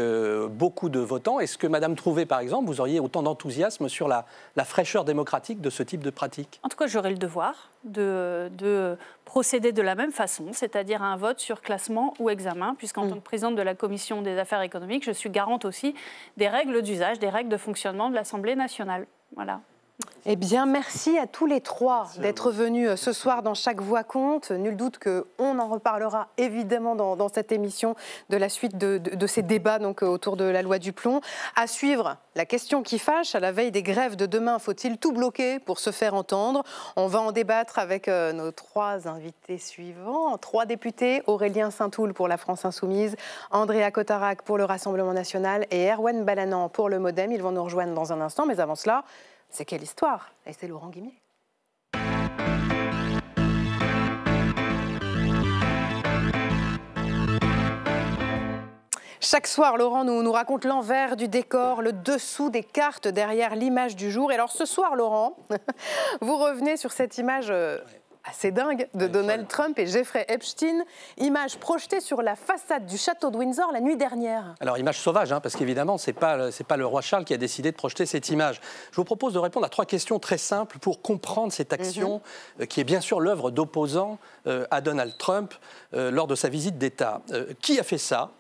C: beaucoup de votants. Est-ce que, Madame Trouvé, par exemple, vous auriez autant d'enthousiasme sur la fraîcheur démocratique de ce type de pratique?
D: En tout cas, j'aurais le devoir de procéder de la même façon, c'est-à-dire un vote sur classement ou examen, puisqu'en tant que présidente de la Commission des affaires économiques, je suis garante aussi des règles d'usage, des règles de fonctionnement de l'Assemblée nationale. Voilà.
A: Eh bien, merci à tous les trois d'être venus ce soir dans Chaque Voix compte. Nul doute qu'on en reparlera évidemment dans cette émission de la suite de ces débats donc, autour de la loi du plomb. À suivre, la question qui fâche, à la veille des grèves de demain, faut-il tout bloquer pour se faire entendre? On va en débattre avec nos trois invités suivants. 3 députés, Aurélien Saint-Toul pour la France Insoumise, Andrea Cotarac pour le Rassemblement National et Erwan Balanant pour le Modem. Ils vont nous rejoindre dans un instant, mais avant cela... C'est quelle histoire? Et c'est Laurent Guimier. Chaque soir, Laurent nous raconte l'envers du décor, le dessous des cartes derrière l'image du jour. Et alors ce soir, Laurent, vous revenez sur cette image... assez dingue de Donald Trump et Jeffrey Epstein, image projetée sur la façade du château de Windsor la nuit dernière.
C: Alors, image sauvage, parce qu'évidemment, ce n'est pas le roi Charles qui a décidé de projeter cette image. Je vous propose de répondre à 3 questions très simples pour comprendre cette action qui est bien sûr l'œuvre d'opposants à Donald Trump lors de sa visite d'État. Qui a fait ça ?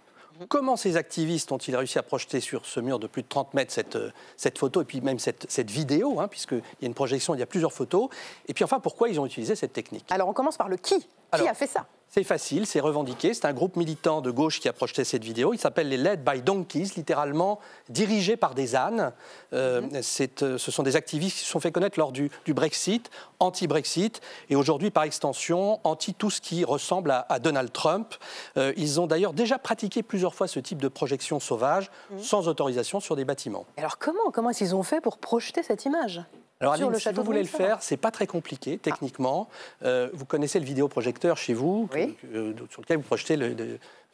C: Comment ces activistes ont-ils réussi à projeter sur ce mur de plus de 30 mètres cette photo et puis même cette vidéo, puisqu'il y a une projection, il y a plusieurs photos. Et puis enfin, pourquoi ils ont utilisé cette technique?
A: Alors on commence par le qui. Qui a fait ça?
C: C'est facile, c'est revendiqué. C'est un groupe militant de gauche qui a projeté cette vidéo. Il s'appelle les Led by Donkeys, littéralement dirigés par des ânes. Ce sont des activistes qui se sont fait connaître lors du Brexit, anti-Brexit, et aujourd'hui, par extension, anti tout ce qui ressemble à Donald Trump. Ils ont d'ailleurs déjà pratiqué plusieurs fois ce type de projection sauvage, sans autorisation sur des bâtiments.
A: Alors comment est-ce qu'ils ont fait pour projeter cette image?
C: Alors Aline, si vous voulez le faire, c'est pas très compliqué techniquement. Vous connaissez le vidéoprojecteur chez vous, sur lequel vous projetez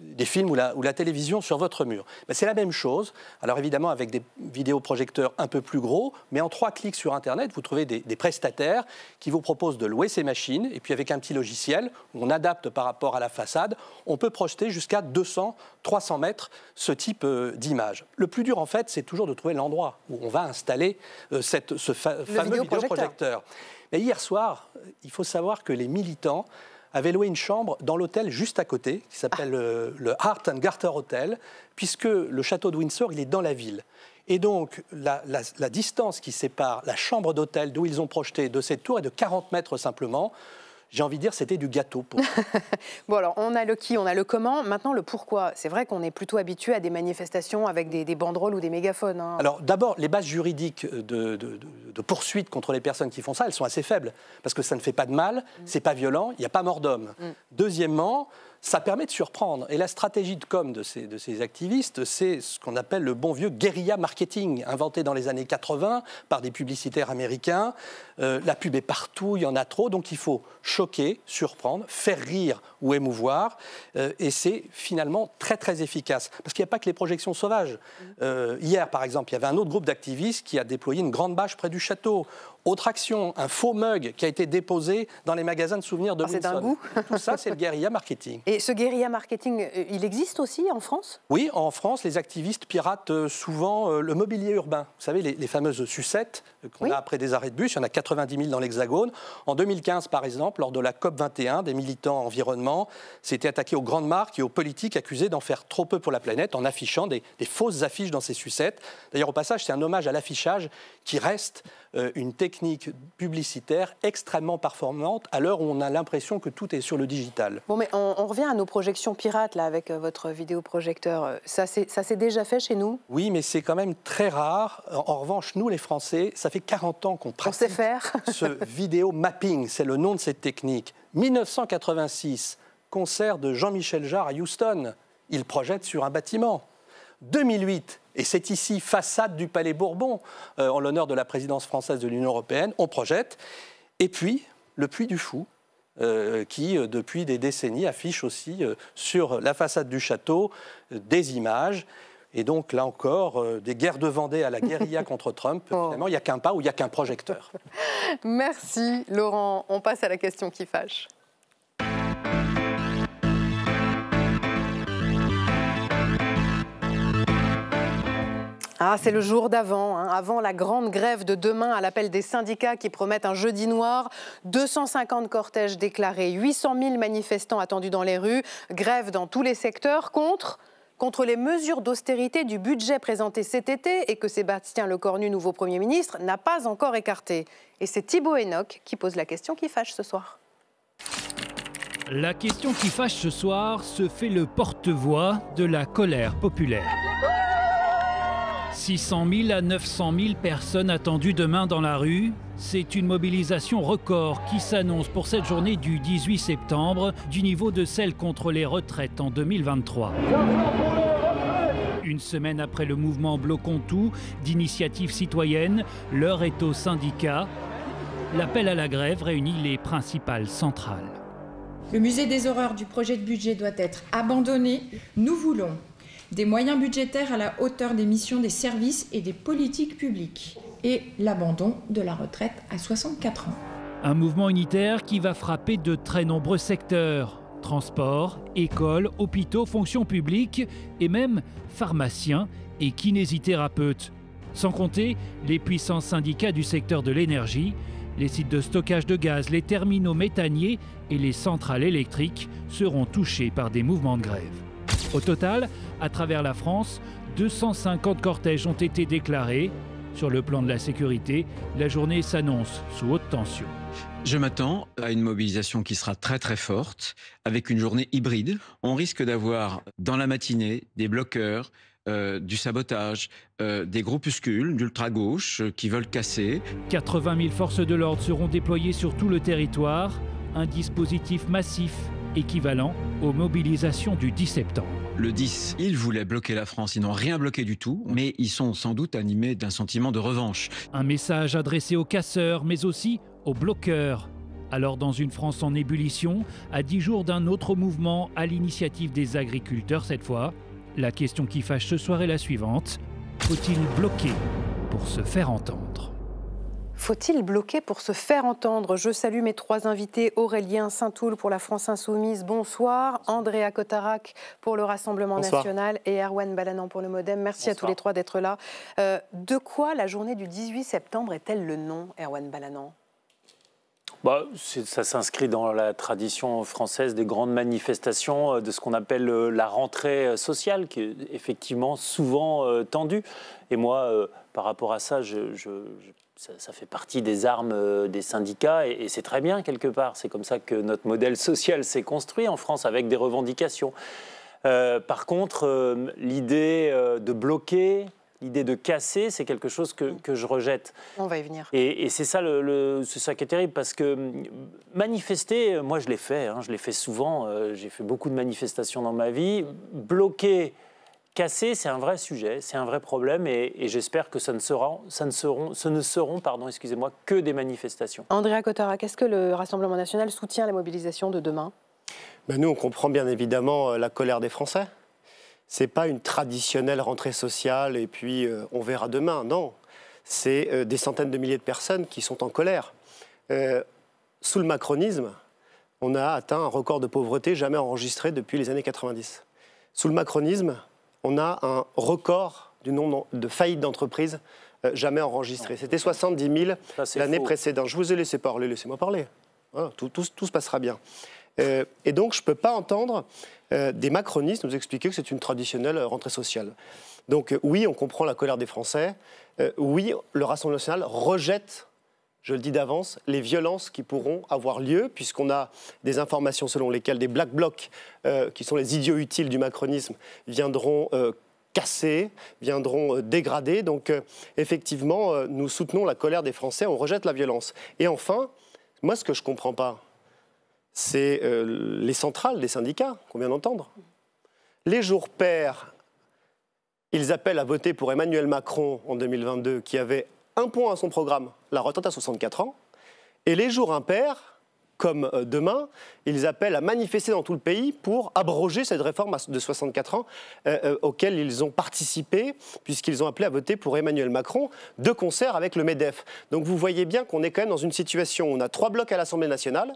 C: des films ou la télévision sur votre mur. Ben, c'est la même chose. Alors évidemment avec des vidéoprojecteurs un peu plus gros, mais en 3 clics sur Internet, vous trouvez des prestataires qui vous proposent de louer ces machines. Et puis avec un petit logiciel, on adapte par rapport à la façade, on peut projeter jusqu'à 200, 300 mètres ce type d'image. Le plus dur en fait, c'est toujours de trouver l'endroit où on va installer ce fameux vidéoprojecteur. Mais hier soir, il faut savoir que les militants avaient loué une chambre dans l'hôtel juste à côté, qui s'appelle le Hart and Garter Hotel, puisque le château de Windsor, il est dans la ville. Et donc, la distance qui sépare la chambre d'hôtel d'où ils ont projeté de cette tour est de 40 mètres simplement. J'ai envie de dire, c'était du gâteau pour eux.
A: Bon, alors, on a le qui, on a le comment. Maintenant, le pourquoi. C'est vrai qu'on est plutôt habitué à des manifestations avec des banderoles ou des mégaphones.
C: Alors, d'abord, les bases juridiques de poursuite contre les personnes qui font ça, elles sont assez faibles. Parce que ça ne fait pas de mal, c'est pas violent, il n'y a pas mort d'homme. Deuxièmement, ça permet de surprendre. Et la stratégie de com de ces activistes, c'est ce qu'on appelle le bon vieux guérilla marketing, inventé dans les années 80 par des publicitaires américains. La pub est partout, il y en a trop, donc il faut choquer, surprendre, faire rire ou émouvoir. Et c'est finalement très très efficace. Parce qu'il n'y a pas que les projections sauvages. Hier, par exemple, il y avait un autre groupe d'activistes qui a déployé une grande bâche près du château. Autre action, un faux mug qui a été déposé dans les magasins de souvenirs de Windsor.
A: C'est un goût.
C: Tout ça, c'est le guérilla marketing.
A: Et ce guérilla marketing, il existe aussi en France?
C: Oui, en France, les activistes piratent souvent le mobilier urbain. Vous savez, les fameuses sucettes qu'on a après des arrêts de bus, il y en a 90 000 dans l'Hexagone. En 2015, par exemple, lors de la COP21, des militants environnement s'étaient attaqués aux grandes marques et aux politiques accusés d'en faire trop peu pour la planète en affichant des fausses affiches dans ces sucettes. D'ailleurs, au passage, c'est un hommage à l'affichage qui reste une technique publicitaire extrêmement performante à l'heure où on a l'impression que tout est sur le digital.
A: Bon, mais on revient à nos projections pirates là, avec votre vidéoprojecteur. Ça s'est déjà fait chez nous?
C: Oui, mais c'est quand même très rare. En revanche, nous, les Français, ça fait 40 ans qu'on pratique ce vidéo mapping. C'est le nom de cette technique. 1986, concert de Jean-Michel Jarre à Houston. Il projette sur un bâtiment. 2008, et c'est ici, façade du Palais Bourbon, en l'honneur de la présidence française de l'Union européenne, on projette. Et puis, le Puy du Fou, qui, depuis des décennies, affiche aussi sur la façade du château des images. Et donc, là encore, des guerres de Vendée à la guérilla contre Trump. Finalement, il n'y a qu'un pas ou il n'y a qu'un projecteur.
A: Merci, Laurent. On passe à la question qui fâche. Ah, c'est le jour d'avant, avant la grande grève de demain à l'appel des syndicats qui promettent un jeudi noir. 250 cortèges déclarés, 800 000 manifestants attendus dans les rues, grève dans tous les secteurs contre les mesures d'austérité du budget présenté cet été et que Sébastien Lecornu, nouveau Premier ministre, n'a pas encore écarté. Et c'est Thibaut Hénoch qui pose la question qui fâche ce soir.
G: La question qui fâche ce soir se fait le porte-voix de la colère populaire. 600 000 à 900 000 personnes attendues demain dans la rue. C'est une mobilisation record qui s'annonce pour cette journée du 18 septembre, du niveau de celle contre les retraites en 2023. Une semaine après le mouvement Bloquons tout d'initiative citoyenne, l'heure est aux syndicats. L'appel à la grève réunit les principales centrales.
I: Le musée des horreurs du projet de budget doit être abandonné. Nous voulons des moyens budgétaires à la hauteur des missions des services et des politiques publiques et l'abandon de la retraite à 64 ans.
G: Un mouvement unitaire qui va frapper de très nombreux secteurs. Transport, écoles, hôpitaux, fonctions publiques et même pharmaciens et kinésithérapeutes. Sans compter les puissants syndicats du secteur de l'énergie, les sites de stockage de gaz, les terminaux méthaniers et les centrales électriques seront touchés par des mouvements de grève. Au total, à travers la France, 250 cortèges ont été déclarés. Sur le plan de la sécurité, la journée s'annonce sous haute tension.
W: Je m'attends à une mobilisation qui sera très très forte, avec une journée hybride. On risque d'avoir dans la matinée des bloqueurs, du sabotage, des groupuscules d'ultra-gauche qui veulent casser.
G: 80 000 forces de l'ordre seront déployées sur tout le territoire. Un dispositif massif équivalent aux mobilisations du 10 septembre.
W: Le 10, ils voulaient bloquer la France, ils n'ont rien bloqué du tout, mais ils sont sans doute animés d'un sentiment de revanche.
G: Un message adressé aux casseurs, mais aussi aux bloqueurs. Alors dans une France en ébullition, à 10 jours d'un autre mouvement à l'initiative des agriculteurs cette fois, la question qui fâche ce soir est la suivante. Faut-il bloquer pour se faire entendre ?
A: Faut-il bloquer pour se faire entendre? Je salue mes trois invités. Aurélien Saint-Toul pour la France Insoumise, bonsoir. Andrea Cotarac pour le Rassemblement National et Erwan Balanant pour le Modem. Merci à tous les trois d'être là. De quoi la journée du 18 septembre est-elle le nom, Erwan Balanant?
X: Ça s'inscrit dans la tradition française des grandes manifestations, de ce qu'on appelle la rentrée sociale, qui est effectivement souvent tendue. Et moi, par rapport à ça, ça fait partie des armes des syndicats et c'est très bien quelque part. C'est comme ça que notre modèle social s'est construit en France avec des revendications. Par contre, l'idée de bloquer, l'idée de casser, c'est quelque chose que je rejette.
A: On va y venir.
X: Et c'est ça, c'est ça qui est terrible parce que manifester, moi je l'ai fait, je l'ai fait souvent. J'ai fait beaucoup de manifestations dans ma vie. Bloquer, casser, c'est un vrai sujet, c'est un vrai problème et j'espère que ce ne seront que des manifestations.
A: Andrea Cotarac, est-ce que le Rassemblement National soutient la mobilisation de demain?
Y: Nous, on comprend bien évidemment la colère des Français. Ce n'est pas une traditionnelle rentrée sociale et puis on verra demain, non. C'est des centaines de milliers de personnes qui sont en colère. Sous le macronisme, on a atteint un record de pauvreté jamais enregistré depuis les années 90. Sous le macronisme, on a un record du nombre de faillites d'entreprises jamais enregistré. C'était 70 000 l'année précédente. Je vous ai laissé parler, laissez-moi parler. Voilà, tout se passera bien. Et donc, je ne peux pas entendre des macronistes nous expliquer que c'est une traditionnelle rentrée sociale. Donc oui, on comprend la colère des Français. Oui, le Rassemblement national rejette, je le dis d'avance, les violences qui pourront avoir lieu, puisqu'on a des informations selon lesquelles des black blocs, qui sont les idiots utiles du macronisme, viendront casser, viendront dégrader. Donc effectivement, nous soutenons la colère des Français, on rejette la violence. Et enfin, moi ce que je ne comprends pas, c'est les centrales des syndicats qu'on vient d'entendre. Les jours pairs, ils appellent à voter pour Emmanuel Macron en 2022, qui avait un point à son programme, la retraite à 64 ans. Et les jours impairs, comme demain, ils appellent à manifester dans tout le pays pour abroger cette réforme de 64 ans auquel ils ont participé, puisqu'ils ont appelé à voter pour Emmanuel Macron, de concert avec le MEDEF. Donc vous voyez bien qu'on est quand même dans une situation où on a 3 blocs à l'Assemblée nationale,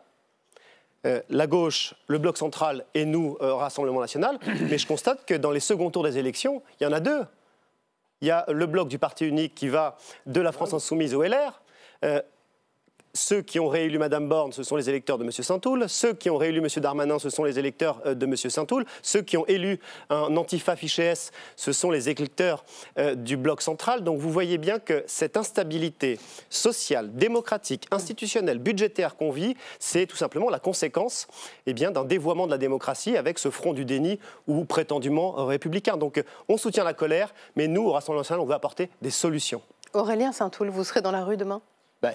Y: la gauche, le bloc central et nous, Rassemblement national, mais je constate que dans les seconds tours des élections, il y en a 2. Il y a le bloc du parti unique qui va de la France insoumise au LR. Ceux qui ont réélu Mme Borne, ce sont les électeurs de M. Saint-Toul. Ceux qui ont réélu M. Darmanin, ce sont les électeurs de M. Saint-Toul. Ceux qui ont élu un antifa fiché S, ce sont les électeurs du bloc central. Donc vous voyez bien que cette instabilité sociale, démocratique, institutionnelle, budgétaire qu'on vit, c'est tout simplement la conséquence d'un dévoiement de la démocratie avec ce front du déni ou prétendument républicain. Donc on soutient la colère, mais nous, au Rassemblement national, on veut apporter des solutions.
A: Aurélien Saint-Toul, vous serez dans la rue demain ?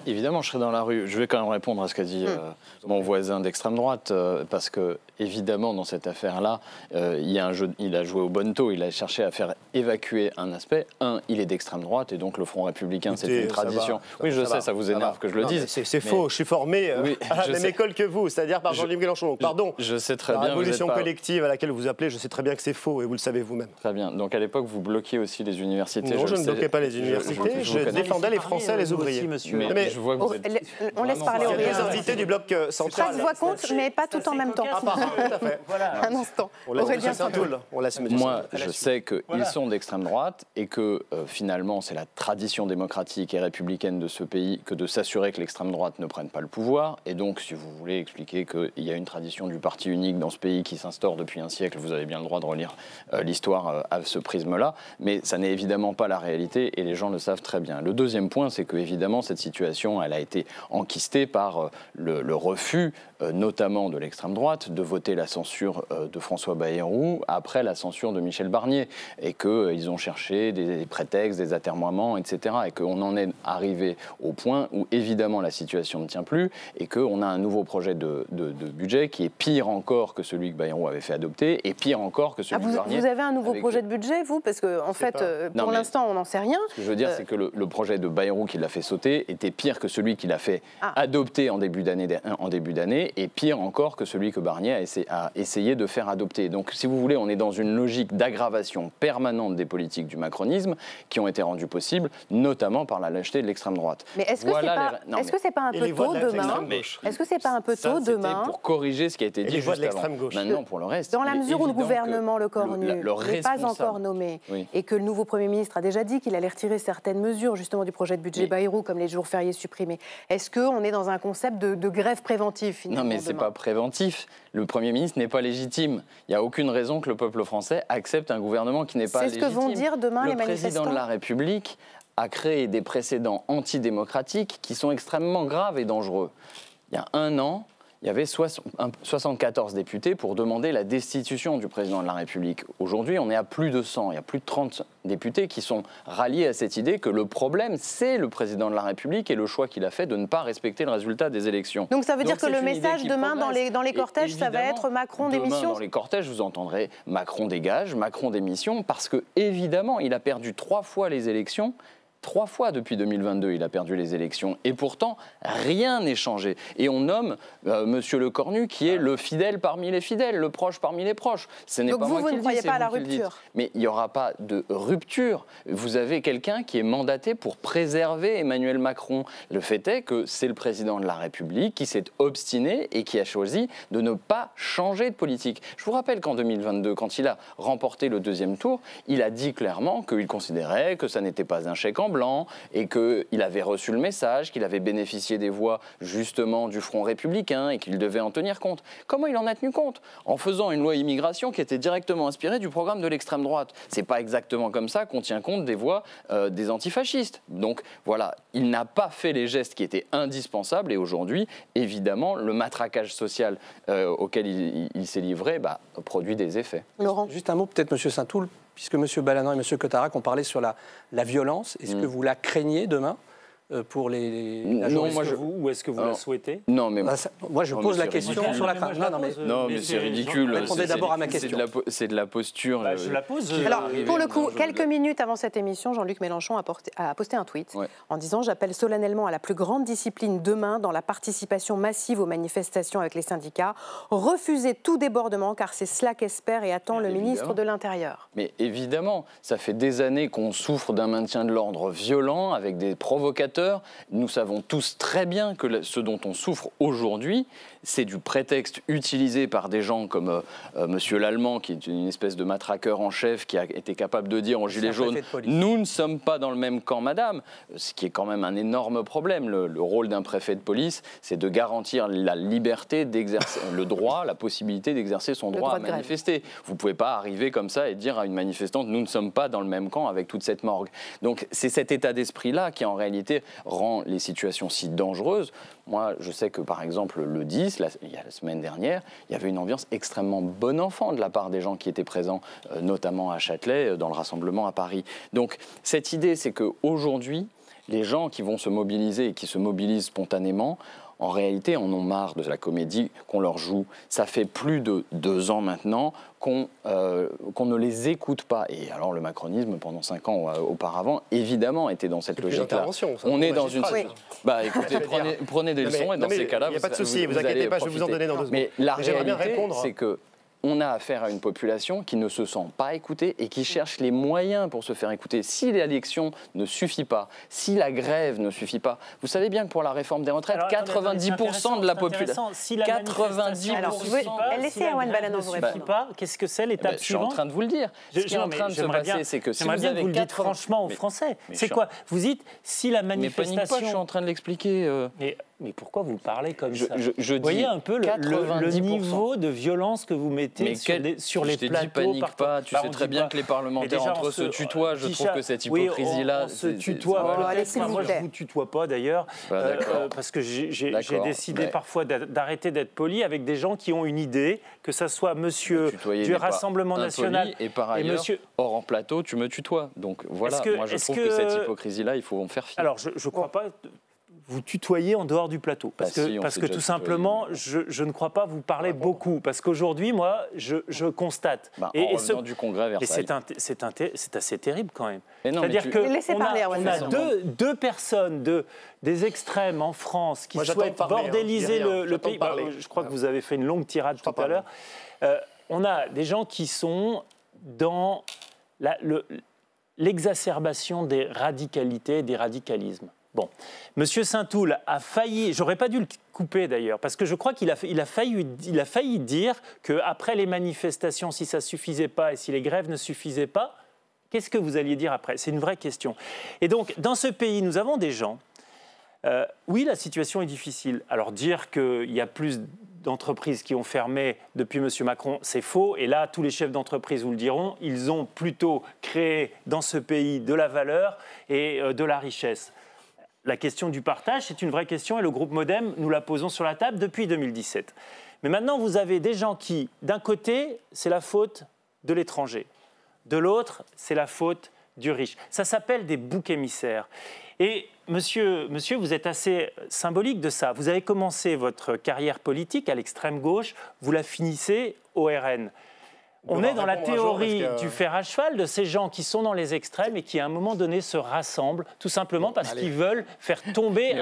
B: Évidemment, je serai dans la rue. Je vais quand même répondre à ce qu'a dit mon voisin d'extrême droite, parce que, évidemment, dans cette affaire-là, il a joué au bonneteau, il a cherché à faire évacuer un aspect. Il est d'extrême droite, et donc le Front républicain, c'est une tradition. Oui, je sais, ça vous énerve que je le dise.
Y: C'est faux, je suis formé à la même école que vous, c'est-à-dire par Jean-Luc Mélenchon. Donc, pardon,
B: je sais très bien.
Y: La révolution collective à laquelle vous appelez, je sais très bien que c'est faux, et vous le savez vous-même.
B: Très bien. Donc, à l'époque, vous bloquiez aussi les universités.
Y: Non, je ne bloquais pas les universités, je défendais les Français et les ouvriers.
B: Mais je vois que vous êtes...
A: On laisse parler Aurélien.
Y: Les invités du bloc central.
A: Chaque voix compte, mais pas tout en même temps.
Y: Tout à fait.
A: Voilà. Un instant.
Y: Aurélien Saint-Toul.
B: Moi, je sais qu'ils sont d'extrême droite et que finalement, c'est la tradition démocratique et républicaine de ce pays que de s'assurer que l'extrême droite ne prenne pas le pouvoir. Et donc, si vous voulez expliquer qu'il y a une tradition du parti unique dans ce pays qui s'instaure depuis un siècle, vous avez bien le droit de relire l'histoire à ce prisme-là. Mais ça n'est évidemment pas la réalité et les gens le savent très bien. Le deuxième point, c'est que évidemment, cette situation, elle a été enquistée par le refus, notamment de l'extrême droite, de voter la censure de François Bayrou après la censure de Michel Barnier. Et qu'ils ont cherché des prétextes, des atermoiements, etc. Et qu'on en est arrivé au point où, évidemment, la situation ne tient plus et qu'on a un nouveau projet de budget qui est pire encore que celui que Bayrou avait fait adopter et pire encore que celui de Barnier.
A: Vous avez un nouveau projet de budget, vous ? Parce qu'en fait, pour l'instant, on n'en sait rien.
B: Ce que je veux dire, c'est que le projet de Bayrou qui l'a fait sauter était pire que celui qu'il a fait adopter en début d'année et pire encore que celui que Barnier a essayé de faire adopter. Donc, si vous voulez, on est dans une logique d'aggravation permanente des politiques du macronisme qui ont été rendues possibles, notamment par la lâcheté de l'extrême droite.
A: Mais est-ce que c'est pas un peu tôt demain ? Est-ce que c'est pas un peu tôt demain
B: pour corriger ce qui a été dit juste avant. Maintenant, pour le reste,
A: dans la mesure où le gouvernement, le cornu, n'est pas encore nommé et que le nouveau Premier ministre a déjà dit qu'il allait retirer certaines mesures justement du projet de budget Bayrou, comme les jours fériés supprimés. Est-ce qu'on est dans un concept de grève préventive finalement ?
B: Non, mais c'est pas préventif. Le Premier ministre n'est pas légitime. Il n'y a aucune raison que le peuple français accepte un gouvernement qui n'est pas légitime.
A: C'est ce que vont dire demain les manifestants.
B: Le président de la République a créé des précédents antidémocratiques qui sont extrêmement graves et dangereux. Il y a un an, il y avait 74 députés pour demander la destitution du président de la République. Aujourd'hui, on est à plus de 100. Il y a plus de 30 députés qui sont ralliés à cette idée que le problème, c'est le président de la République et le choix qu'il a fait de ne pas respecter le résultat des élections.
A: Donc ça veut dire que le message demain dans les cortèges, ça va être Macron démission ?
B: Demain, dans les cortèges, vous entendrez Macron dégage, Macron démission, parce que évidemment, il a perdu 3 fois les élections. 3 fois depuis 2022, il a perdu les élections. Et pourtant, rien n'est changé. Et on nomme Monsieur Le Cornu, qui est le fidèle parmi les fidèles, le proche parmi les proches. Ce n'est
A: Donc
B: pas moi qui le dis,
A: vous ne croyez pas à la rupture ?
B: Mais il n'y aura pas de rupture. Vous avez quelqu'un qui est mandaté pour préserver Emmanuel Macron. Le fait est que c'est le président de la République qui s'est obstiné et qui a choisi de ne pas changer de politique. Je vous rappelle qu'en 2022, quand il a remporté le 2e tour, il a dit clairement qu'il considérait que ça n'était pas un chèque en blanc et qu'il avait reçu le message, qu'il avait bénéficié des voix justement du Front républicain et qu'il devait en tenir compte. Comment il en a tenu compte ? En faisant une loi immigration qui était directement inspirée du programme de l'extrême droite. C'est pas exactement comme ça qu'on tient compte des voix des antifascistes. Donc voilà, il n'a pas fait les gestes qui étaient indispensables et aujourd'hui, évidemment, le matraquage social auquel il s'est livré produit des effets.
A: Laurent.
C: Juste un mot peut-être, M. Saint-Toul, puisque M. Ballanan et M. Cotarac ont parlé sur la violence. Est-ce que vous la craignez demain pour les...
X: Non, ou est-ce que vous la souhaitez?
B: Non, mais...
C: moi, je pose la question sur la crainte.
B: Non, mais c'est ridicule.
C: Répondez d'abord à ma question.
B: C'est de la posture...
X: je la pose.
A: Alors, pour le coup, quelques minutes avant cette émission, Jean-Luc Mélenchon a posté un tweet en disant « J'appelle solennellement à la plus grande discipline demain dans la participation massive aux manifestations avec les syndicats. Refusez tout débordement car c'est cela qu'espère et attend le ministre de l'Intérieur. »
B: Mais évidemment, ça fait des années qu'on souffre d'un maintien de l'ordre violent avec des provocateurs. Nous savons tous très bien que ce dont on souffre aujourd'hui, c'est du prétexte utilisé par des gens comme Monsieur Lallemand, qui est une espèce de matraqueur en chef, qui a été capable de dire aux Gilets jaunes « Nous ne sommes pas dans le même camp, madame », ce qui est quand même un énorme problème. Le rôle d'un préfet de police, c'est de garantir la liberté d'exercer, le droit, la possibilité d'exercer son droit à manifester. Vous ne pouvez pas arriver comme ça et dire à une manifestante « Nous ne sommes pas dans le même camp avec toute cette morgue ». Donc c'est cet état d'esprit-là qui, en réalité, rend les situations si dangereuses. Moi, je sais que, par exemple, le 10, la semaine dernière, il y avait une ambiance extrêmement bon enfant de la part des gens qui étaient présents, notamment à Châtelet, dans le rassemblement à Paris. Donc, cette idée, c'est qu'aujourd'hui, les gens qui vont se mobiliser et qui se mobilisent spontanément, en réalité, en ont marre de la comédie qu'on leur joue. Ça fait plus de 2 ans maintenant qu'on ne les écoute pas. Et alors, le macronisme, pendant 5 ans auparavant, évidemment, était dans cette logique-là. On est dans une... Bah, écoutez, prenez des leçons, et dans ces cas-là...
Y: Il n'y a pas de souci, vous inquiétez pas, je vais vous en donner dans 2 secondes.
B: Mais la réalité, c'est que on a affaire à une population qui ne se sent pas écoutée et qui cherche les moyens pour se faire écouter. Si l'élection ne suffit pas, si la grève ne suffit pas, vous savez bien que pour la réforme des retraites, 90% de la population...
X: Si la 90%...
A: Alors, laissez Erwan Balanant vous répondre.
X: Qu'est-ce que c'est l'étape suivante?
B: Je suis en train de vous le dire. Ce qui est en train de se passer, c'est que si vous avez...
X: vous le dites franchement aux Français. C'est quoi? Vous dites, si la manifestation...
B: Mais panique pas, je suis en train de l'expliquer.
X: Mais pourquoi vous parlez comme ça?
B: Vous
X: voyez un peu le niveau de violence que vous mettez sur les plateaux.
B: Je t'ai dit, panique pas. Tu sais très bien que les parlementaires entre eux se tutoient. Je trouve que cette hypocrisie-là...
X: on se tutoie. Moi, je ne vous tutoie pas d'ailleurs. Parce que j'ai décidé parfois d'arrêter d'être poli avec des gens qui ont une idée, que ce soit monsieur du Rassemblement National
B: et par ailleurs, hors en plateau, tu me tutoies. Donc voilà, moi je trouve que cette hypocrisie-là, il faut en faire fi.
X: Alors, je ne crois pas... Vous tutoyez en dehors du plateau, parce que tout simplement, je ne crois pas vous parler beaucoup, parce qu'aujourd'hui, moi, je constate.
B: Du congrès Versailles.
X: C'est assez terrible quand même.
B: C'est-à-dire
X: qu'on a deux personnes des extrêmes en France qui souhaitent bordéliser le pays. Je crois que vous avez fait une longue tirade tout à l'heure. On a des gens qui sont dans l'exacerbation des radicalités, des radicalismes. Bon, Monsieur Saint-Toul a failli, j'aurais pas dû le couper d'ailleurs, parce que je crois qu'il a failli dire qu'après les manifestations, si ça ne suffisait pas et si les grèves ne suffisaient pas, qu'est-ce que vous alliez dire après? C'est une vraie question. Et donc, dans ce pays, nous avons des gens, oui, la situation est difficile. Alors dire qu'il y a plus d'entreprises qui ont fermé depuis M. Macron, c'est faux. Et là, tous les chefs d'entreprise vous le diront, ils ont plutôt créé dans ce pays de la valeur et de la richesse. La question du partage, c'est une vraie question et le groupe Modem, nous la posons sur la table depuis 2017. Mais maintenant, vous avez des gens qui, d'un côté, c'est la faute de l'étranger. De l'autre, c'est la faute du riche. Ça s'appelle des boucs émissaires. Et monsieur, vous êtes assez symbolique de ça. Vous avez commencé votre carrière politique à l'extrême gauche, vous la finissez au RN. On est dans la théorie du fer à cheval de ces gens qui sont dans les extrêmes et qui, à un moment donné, se rassemblent, tout simplement parce qu'ils veulent faire tomber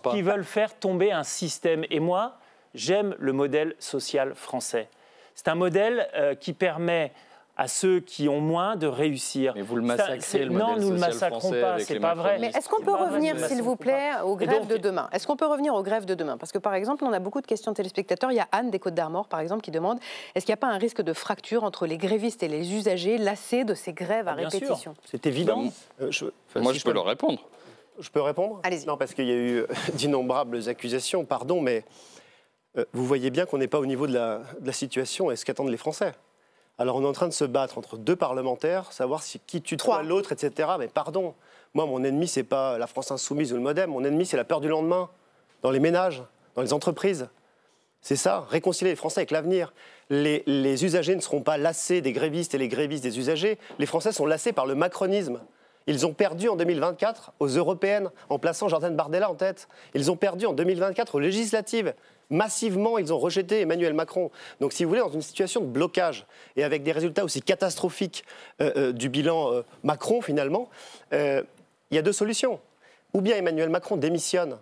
X: qu'ils veulent faire tomber un système. Et moi, j'aime le modèle social français. C'est un modèle qui permet à ceux qui ont moins de réussir.
B: Mais vous le massacrez, le modèle social français.
X: Non, nous ne le massacrons pas, c'est pas vrai.
A: Mais est-ce qu'on peut revenir, s'il vous plaît, aux grèves de demain? Est-ce qu'on peut revenir aux grèves de demain? Parce que, par exemple, on a beaucoup de questions de téléspectateurs. Il y a Anne des Côtes-d'Armor, par exemple, qui demande est-ce qu'il n'y a pas un risque de fracture entre les grévistes et les usagers lassés de ces grèves à répétition?
X: C'est évident.
B: Moi, je peux leur répondre.
Y: Je peux répondre?
A: Allez-y.
Y: Non, parce qu'il y a eu d'innombrables accusations, pardon, mais vous voyez bien qu'on n'est pas au niveau de la situation et ce qu'attendent les Français. Alors on est en train de se battre entre 2 parlementaires, savoir qui tutoie l'autre, etc. Mais pardon, moi mon ennemi c'est pas la France Insoumise ou le Modem, mon ennemi c'est la peur du lendemain, dans les ménages, dans les entreprises. C'est ça, réconcilier les Français avec l'avenir. Les usagers ne seront pas lassés des grévistes et les grévistes des usagers. Les Français sont lassés par le macronisme. Ils ont perdu en 2024 aux européennes en plaçant Jordan Bardella en tête. Ils ont perdu en 2024 aux législatives. Massivement, ils ont rejeté Emmanuel Macron. Donc, si vous voulez, dans une situation de blocage et avec des résultats aussi catastrophiques du bilan Macron, finalement, il y a deux solutions. Ou bien Emmanuel Macron démissionne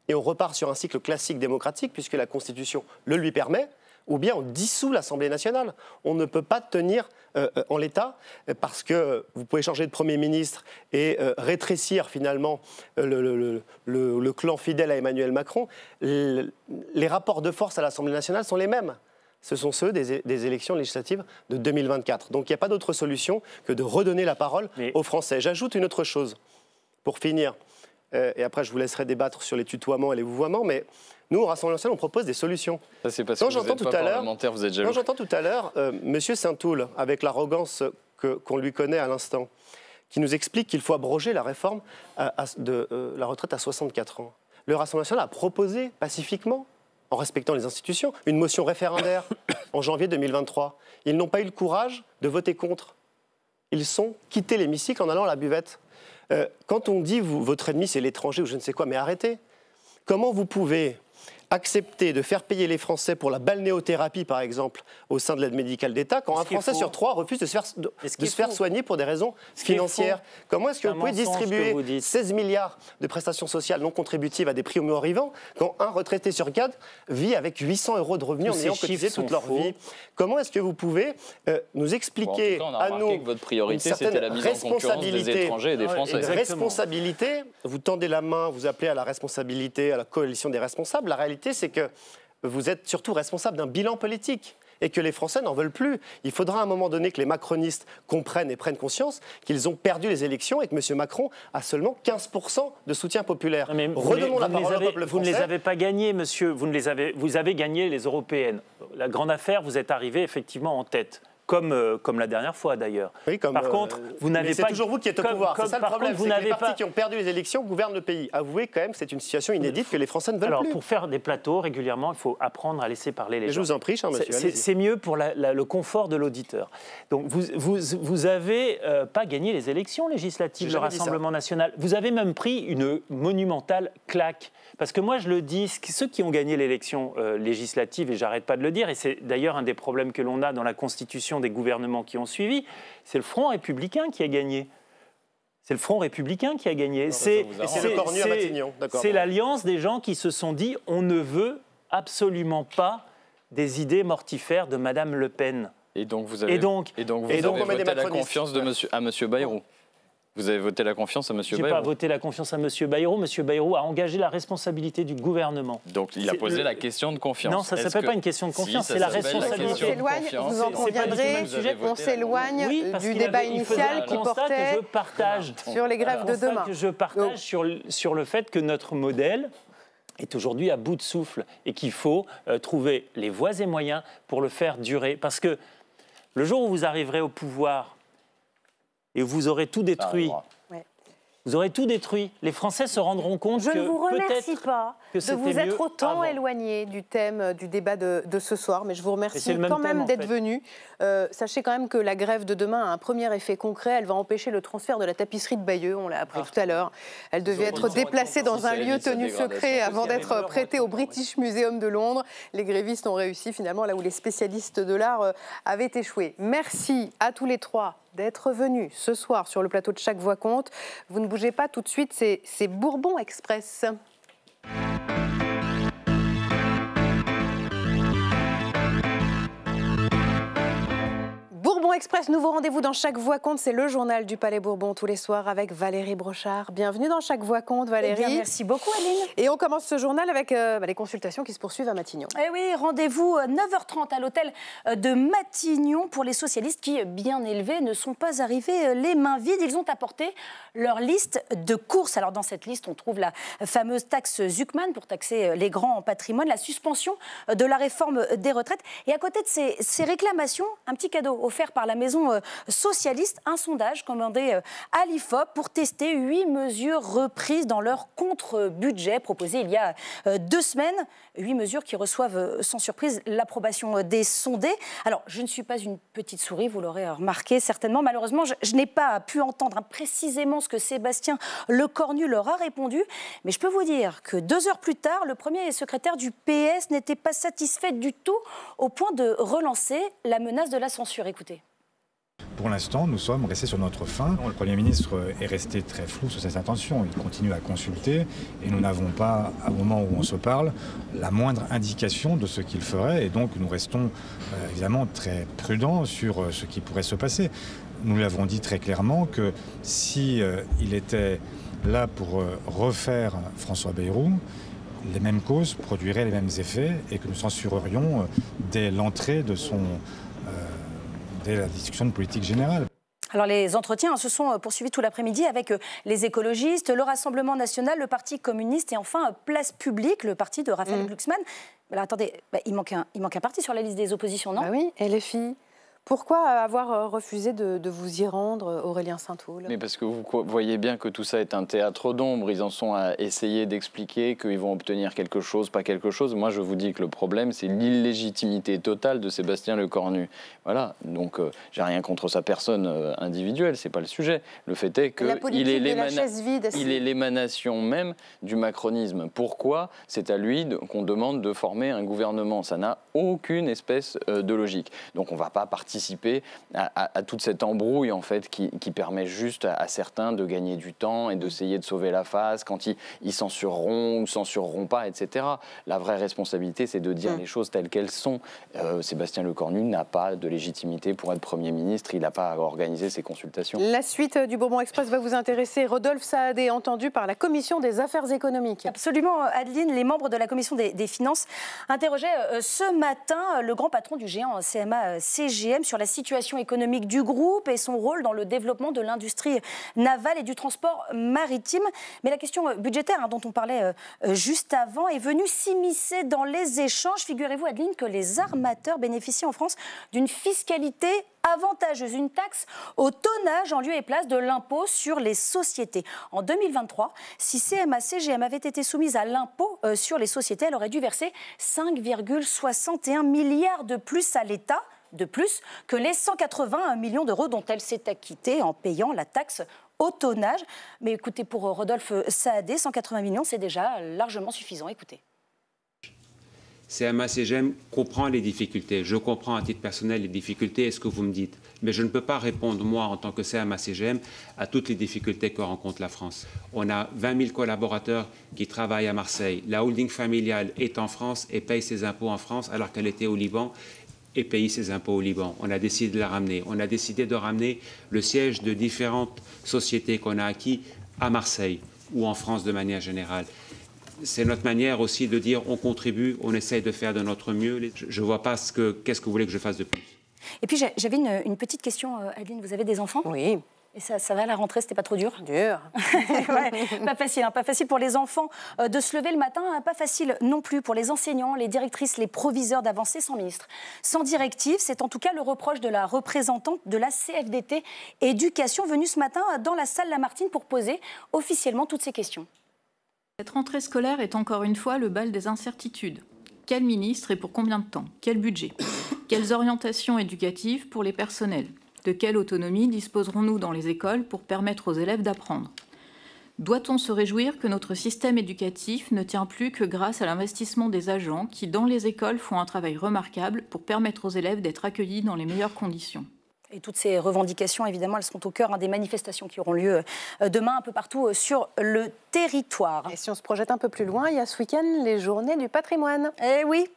Y: et on repart sur un cycle classique démocratique, puisque la Constitution le lui permet, ou bien on dissout l'Assemblée nationale. On ne peut pas tenir en l'état, parce que vous pouvez changer de Premier ministre et rétrécir finalement le clan fidèle à Emmanuel Macron. Les rapports de force à l'Assemblée nationale sont les mêmes. Ce sont ceux des élections législatives de 2024. Donc il n'y a pas d'autre solution que de redonner la parole aux Français. J'ajoute une autre chose, pour finir, et après je vous laisserai débattre sur les tutoiements et les vouvoiements, mais nous, au Rassemblement national, on propose des solutions.
B: Ça, c'est parce que vous n'êtes pas parlementaire, vous êtes jaloux.
Y: Quand j'entends tout à l'heure M. Saint-Toul, avec l'arrogance qu'on lui connaît à l'instant, qui nous explique qu'il faut abroger la réforme de la retraite à 64 ans. Le Rassemblement national a proposé pacifiquement, en respectant les institutions, une motion référendaire en janvier 2023. Ils n'ont pas eu le courage de voter contre. Ils sont quittés l'hémicycle en allant à la buvette. Quand on dit votre ennemi c'est l'étranger ou je ne sais quoi, mais arrêtez. Comment vous pouvez accepter de faire payer les Français pour la balnéothérapie, par exemple, au sein de l'aide médicale d'État, quand un Français sur 3 refuse de se faire soigner pour des raisons financières? Comment est-ce que vous pouvez distribuer 16 milliards de prestations sociales non contributives à des prix mort-vivants quand un retraité sur 4 vit avec 800 € de revenus en ayant cotisé toute leur vie? Comment est-ce que vous pouvez nous expliquer à nous
B: que votre priorité, c'était la mise en concurrence des étrangers et des Français?
Y: Une responsabilité, vous tendez la main, vous appelez à la responsabilité, à la coalition des responsables. La réalité, c'est que vous êtes surtout responsable d'un bilan politique et que les Français n'en veulent plus. Il faudra à un moment donné que les macronistes comprennent et prennent conscience qu'ils ont perdu les élections et que M. Macron a seulement 15% de soutien populaire. Redonnons la parole au peuple français.
X: Vous ne les avez pas gagnées, monsieur. Vous avez gagné les européennes. La grande affaire, vous êtes arrivé effectivement en tête. Comme la dernière fois d'ailleurs.
Y: Oui,
X: par contre, vous n'avez pas.
Y: C'est toujours vous qui êtes au pouvoir. C'est ça le problème. C'est que les partis qui ont perdu les élections gouvernent le pays. Avouez quand même que c'est une situation inédite que les Français ne veulent plus.
X: Alors, pour faire des plateaux régulièrement, il faut apprendre à laisser parler les gens.
Y: Je vous en prie, cher monsieur.
X: C'est mieux pour le confort de l'auditeur. Donc, vous n'avez pas gagné les élections législatives, le Rassemblement national. Vous avez même pris une monumentale claque. Parce que moi, je le dis, ceux qui ont gagné l'élection législative, et j'arrête pas de le dire, et c'est d'ailleurs un des problèmes que l'on a dans la Constitution des gouvernements qui ont suivi, c'est le Front républicain qui a gagné. C'est le Front républicain qui a gagné. C'est l'alliance des gens qui se sont dit on ne veut absolument pas des idées mortifères de Madame Le Pen.
B: Et donc vous avez voté la confiance à M. Bayrou. Vous avez voté la confiance à M. Bayrou.
X: Je n'ai pas voté la confiance à M. Bayrou. M. Bayrou a engagé la responsabilité du gouvernement.
B: Donc il a posé la question de confiance.
X: Non, ça ne s'appelle pas une question de confiance, c'est la responsabilité.
A: Vous en conviendrez, on s'éloigne du débat initial qui portait sur les grèves de demain.
X: Je partage sur le fait que notre modèle est aujourd'hui à bout de souffle et qu'il faut trouver les voies et moyens pour le faire durer. Parce que le jour où vous arriverez au pouvoir, et vous aurez tout détruit. Vous aurez tout détruit. Les Français se rendront compte que
A: je ne vous remercie pas
X: de
A: vous être autant éloigné du thème du débat de ce soir, mais je vous remercie quand même d'être venu. Sachez quand même que la grève de demain a un premier effet concret. Elle va empêcher le transfert de la tapisserie de Bayeux, on l'a appris tout à l'heure. Elle devait être déplacée dans un lieu tenu secret avant d'être prêtée au British Museum de Londres. Les grévistes ont réussi finalement là où les spécialistes de l'art avaient échoué. Merci à tous les trois d'être venus ce soir sur le plateau de Chaque Voix compte. Vous ne bougez pas tout de suite, c'est Bourbon Express. Bourbon Express, nouveau rendez-vous dans Chaque Voix compte. C'est le journal du Palais Bourbon tous les soirs avec Valérie Brochard. Bienvenue dans Chaque Voix compte, Valérie.
R: Bien, merci beaucoup, Aline.
A: Et on commence ce journal avec les consultations qui se poursuivent à Matignon.
R: Eh oui, rendez-vous 9h30 à l'hôtel de Matignon pour les socialistes qui, bien élevés, ne sont pas arrivés les mains vides. Ils ont apporté leur liste de courses. Alors dans cette liste, on trouve la fameuse taxe Zuckman pour taxer les grands en patrimoine, la suspension de la réforme des retraites. Et à côté de ces réclamations, un petit cadeau offert par
E: la maison socialiste un sondage commandé à l'IFOP pour tester 8 mesures reprises dans leur contre-budget proposé il y a 2 semaines. 8 mesures qui reçoivent sans surprise l'approbation des sondés. Alors, je ne suis pas une petite souris, vous l'aurez remarqué certainement. Malheureusement, je n'ai pas pu entendre précisément ce que Sébastien Lecornu leur a répondu. Mais je peux vous dire que 2 heures plus tard, le premier secrétaire du PS n'était pas satisfait du tout au point de relancer la menace de la censure. Écoutez.
H: Pour l'instant, nous sommes restés sur notre faim. Le Premier ministre est resté très flou sur ses intentions. Il continue à consulter et nous n'avons pas, au moment où on se parle, la moindre indication de ce qu'il ferait. Et donc, nous restons évidemment très prudents sur ce qui pourrait se passer. Nous lui avons dit très clairement que si il était là pour refaire François Bayrou, les mêmes causes produiraient les mêmes effets et que nous censurerions dès l'entrée de dès la discussion de politique générale.
E: Alors les entretiens se sont poursuivis tout l'après-midi avec les écologistes, le Rassemblement national, le Parti communiste et enfin Place publique, le parti de Raphaël Glucksmann. Alors attendez, il manque un parti sur la liste des oppositions, non?
A: Oui, LFI. Pourquoi avoir refusé de vous y rendre, Aurélien Saint-Houl?
B: Mais parce que vous voyez bien que tout ça est un théâtre d'ombre. Ils en sont à essayer d'expliquer qu'ils vont obtenir quelque chose, pas quelque chose. Moi, je vous dis que le problème, c'est l'illégitimité totale de Sébastien Lecornu. Voilà, donc j'ai rien contre sa personne individuelle, c'est pas le sujet. Le fait est qu'il est l'émanation même du macronisme. Pourquoi c'est à lui qu'on demande de former un gouvernement? Ça n'a aucune espèce de logique. Donc on va pas participer à toute cette embrouille en fait qui permet juste à certains de gagner du temps et d'essayer de sauver la face quand ils censureront ou censureront pas, etc. La vraie responsabilité, c'est de dire les choses telles qu'elles sont. Sébastien Lecornu n'a pas de légitimité pour être Premier ministre, il n'a pas à organiser ces consultations.
A: La suite du Bourbon Express va vous intéresser. Rodolphe Saadé, entendu par la Commission des affaires économiques.
E: Absolument, Adeline. Les membres de la Commission des finances interrogeaient ce matin le grand patron du géant CMA-CGM sur la situation économique du groupe et son rôle dans le développement de l'industrie navale et du transport maritime. Mais la question budgétaire dont on parlait juste avant est venue s'immiscer dans les échanges. Figurez-vous, Adeline, que les armateurs bénéficient en France d'une fiscalité avantageuse, une taxe au tonnage en lieu et place de l'impôt sur les sociétés. En 2023, si CMA-CGM avait été soumise à l'impôt sur les sociétés, elle aurait dû verser 5,61 milliards de plus à l'État, de plus que les 181 millions d'euros dont elle s'est acquittée en payant la taxe au tonnage. Mais écoutez, pour Rodolphe Saadé, 180 millions, c'est déjà largement suffisant. Écoutez.
J: CMA-CGM comprend les difficultés. Je comprends à titre personnel les difficultés et ce que vous me dites. Mais je ne peux pas répondre, moi, en tant que CMA-CGM, à toutes les difficultés que rencontre la France. On a 20 000 collaborateurs qui travaillent à Marseille. La holding familiale est en France et paye ses impôts en France alors qu'elle était au Liban et paye ses impôts au Liban. On a décidé de la ramener. On a décidé de ramener le siège de différentes sociétés qu'on a acquis à Marseille ou en France de manière générale. C'est notre manière aussi de dire on contribue, on essaye de faire de notre mieux. Je ne vois pas qu'est-ce que vous voulez que je fasse de plus.
E: Et puis j'avais une petite question, Adeline, vous avez des enfants?
A: Oui.
E: Et ça va, la rentrée, c'était pas trop dur?
A: Dur.
E: Ouais, pas facile, pas facile pour les enfants de se lever le matin, pas facile non plus pour les enseignants, les directrices, les proviseurs d'avancer sans ministre, sans directive. C'est en tout cas le reproche de la représentante de la CFDT Éducation venue ce matin dans la salle Lamartine pour poser officiellement toutes ces questions.
K: Cette rentrée scolaire est encore une fois le bal des incertitudes. Quel ministre et pour combien de temps? Quel budget? Quelles orientations éducatives pour les personnels? De quelle autonomie disposerons-nous dans les écoles pour permettre aux élèves d'apprendre? Doit-on se réjouir que notre système éducatif ne tient plus que grâce à l'investissement des agents qui, dans les écoles, font un travail remarquable pour permettre aux élèves d'être accueillis dans les meilleures conditions?
E: Et toutes ces revendications, évidemment, elles seront au cœur des manifestations qui auront lieu demain un peu partout sur le territoire.
A: Et si on se projette un peu plus loin, il y a ce week-end les journées du patrimoine.
E: Et oui,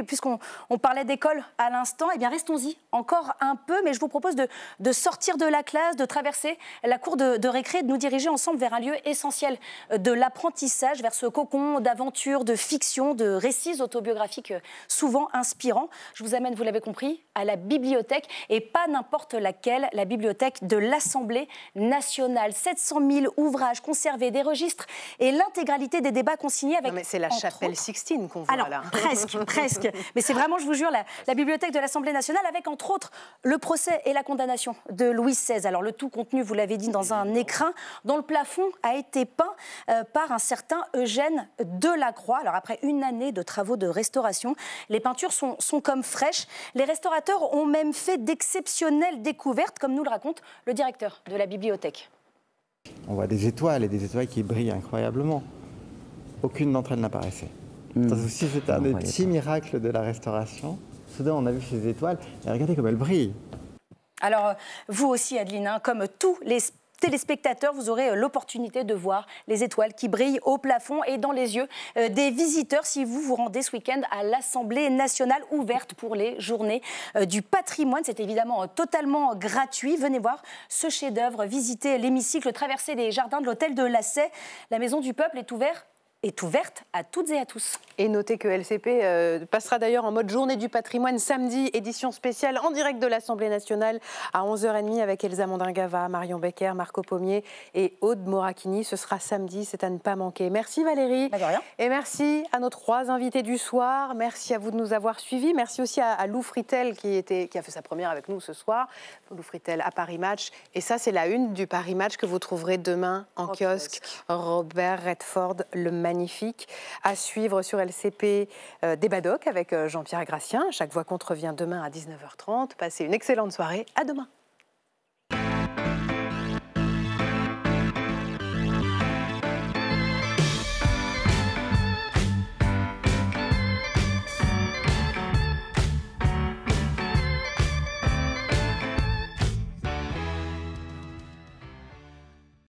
E: puisqu'on parlait d'école à l'instant, eh bien restons-y encore un peu, mais je vous propose de sortir de la classe, de traverser la cour de récré, de nous diriger ensemble vers un lieu essentiel de l'apprentissage, vers ce cocon d'aventure, de fiction, de récits autobiographiques souvent inspirants. Je vous amène, vous l'avez compris, à la bibliothèque, et pas n'importe n'importe laquelle, la bibliothèque de l'Assemblée nationale. 700 000 ouvrages conservés, des registres et l'intégralité des débats consignés avec...
A: Non mais c'est la chapelle Sixtine qu'on voit
E: alors,
A: là.
E: Presque. Mais c'est vraiment, je vous jure, la bibliothèque de l'Assemblée nationale avec, entre autres, le procès et la condamnation de Louis XVI. Alors, le tout contenu, vous l'avez dit, dans un écrin dont le plafond a été peint par un certain Eugène Delacroix. Alors, après une année de travaux de restauration, les peintures sont comme fraîches. Les restaurateurs ont même fait d'exceptionnelles découvertes, comme nous le raconte le directeur de la bibliothèque.
L: On voit des étoiles et des étoiles qui brillent incroyablement. Aucune d'entre elles n'apparaissait. Ça aussi, c'est un des petits miracles de la restauration. Soudain, on a vu ces étoiles et regardez comme elles brillent.
E: Alors, vous aussi, Adeline, hein, comme tous les téléspectateurs, vous aurez l'opportunité de voir les étoiles qui brillent au plafond et dans les yeux des visiteurs si vous vous rendez ce week-end à l'Assemblée nationale ouverte pour les journées du patrimoine. C'est évidemment totalement gratuit. Venez voir ce chef-d'œuvre, visiter l'hémicycle, traverser les jardins de l'hôtel de Lassay. La Maison du Peuple est ouverte à toutes et à tous.
A: Et notez que LCP passera d'ailleurs en mode journée du patrimoine samedi, édition spéciale en direct de l'Assemblée nationale à 11h30 avec Elsa Mondingava, Marion Becker, Marco Pommier et Aude Moracchini. Ce sera samedi, c'est à ne pas manquer. Merci Valérie.
E: De rien.
A: Et merci à nos 3 invités du soir. Merci à vous de nous avoir suivis. Merci aussi à Lou Fritel qui a fait sa première avec nous ce soir. Lou Fritel à Paris Match. Et ça, c'est la une du Paris Match que vous trouverez demain en kiosque. Robert Redford, le magnifique. À suivre sur LCP Débat Doc avec Jean-Pierre Gracien. Chaque voix contre revient demain à 19h30. Passez une excellente soirée. À demain.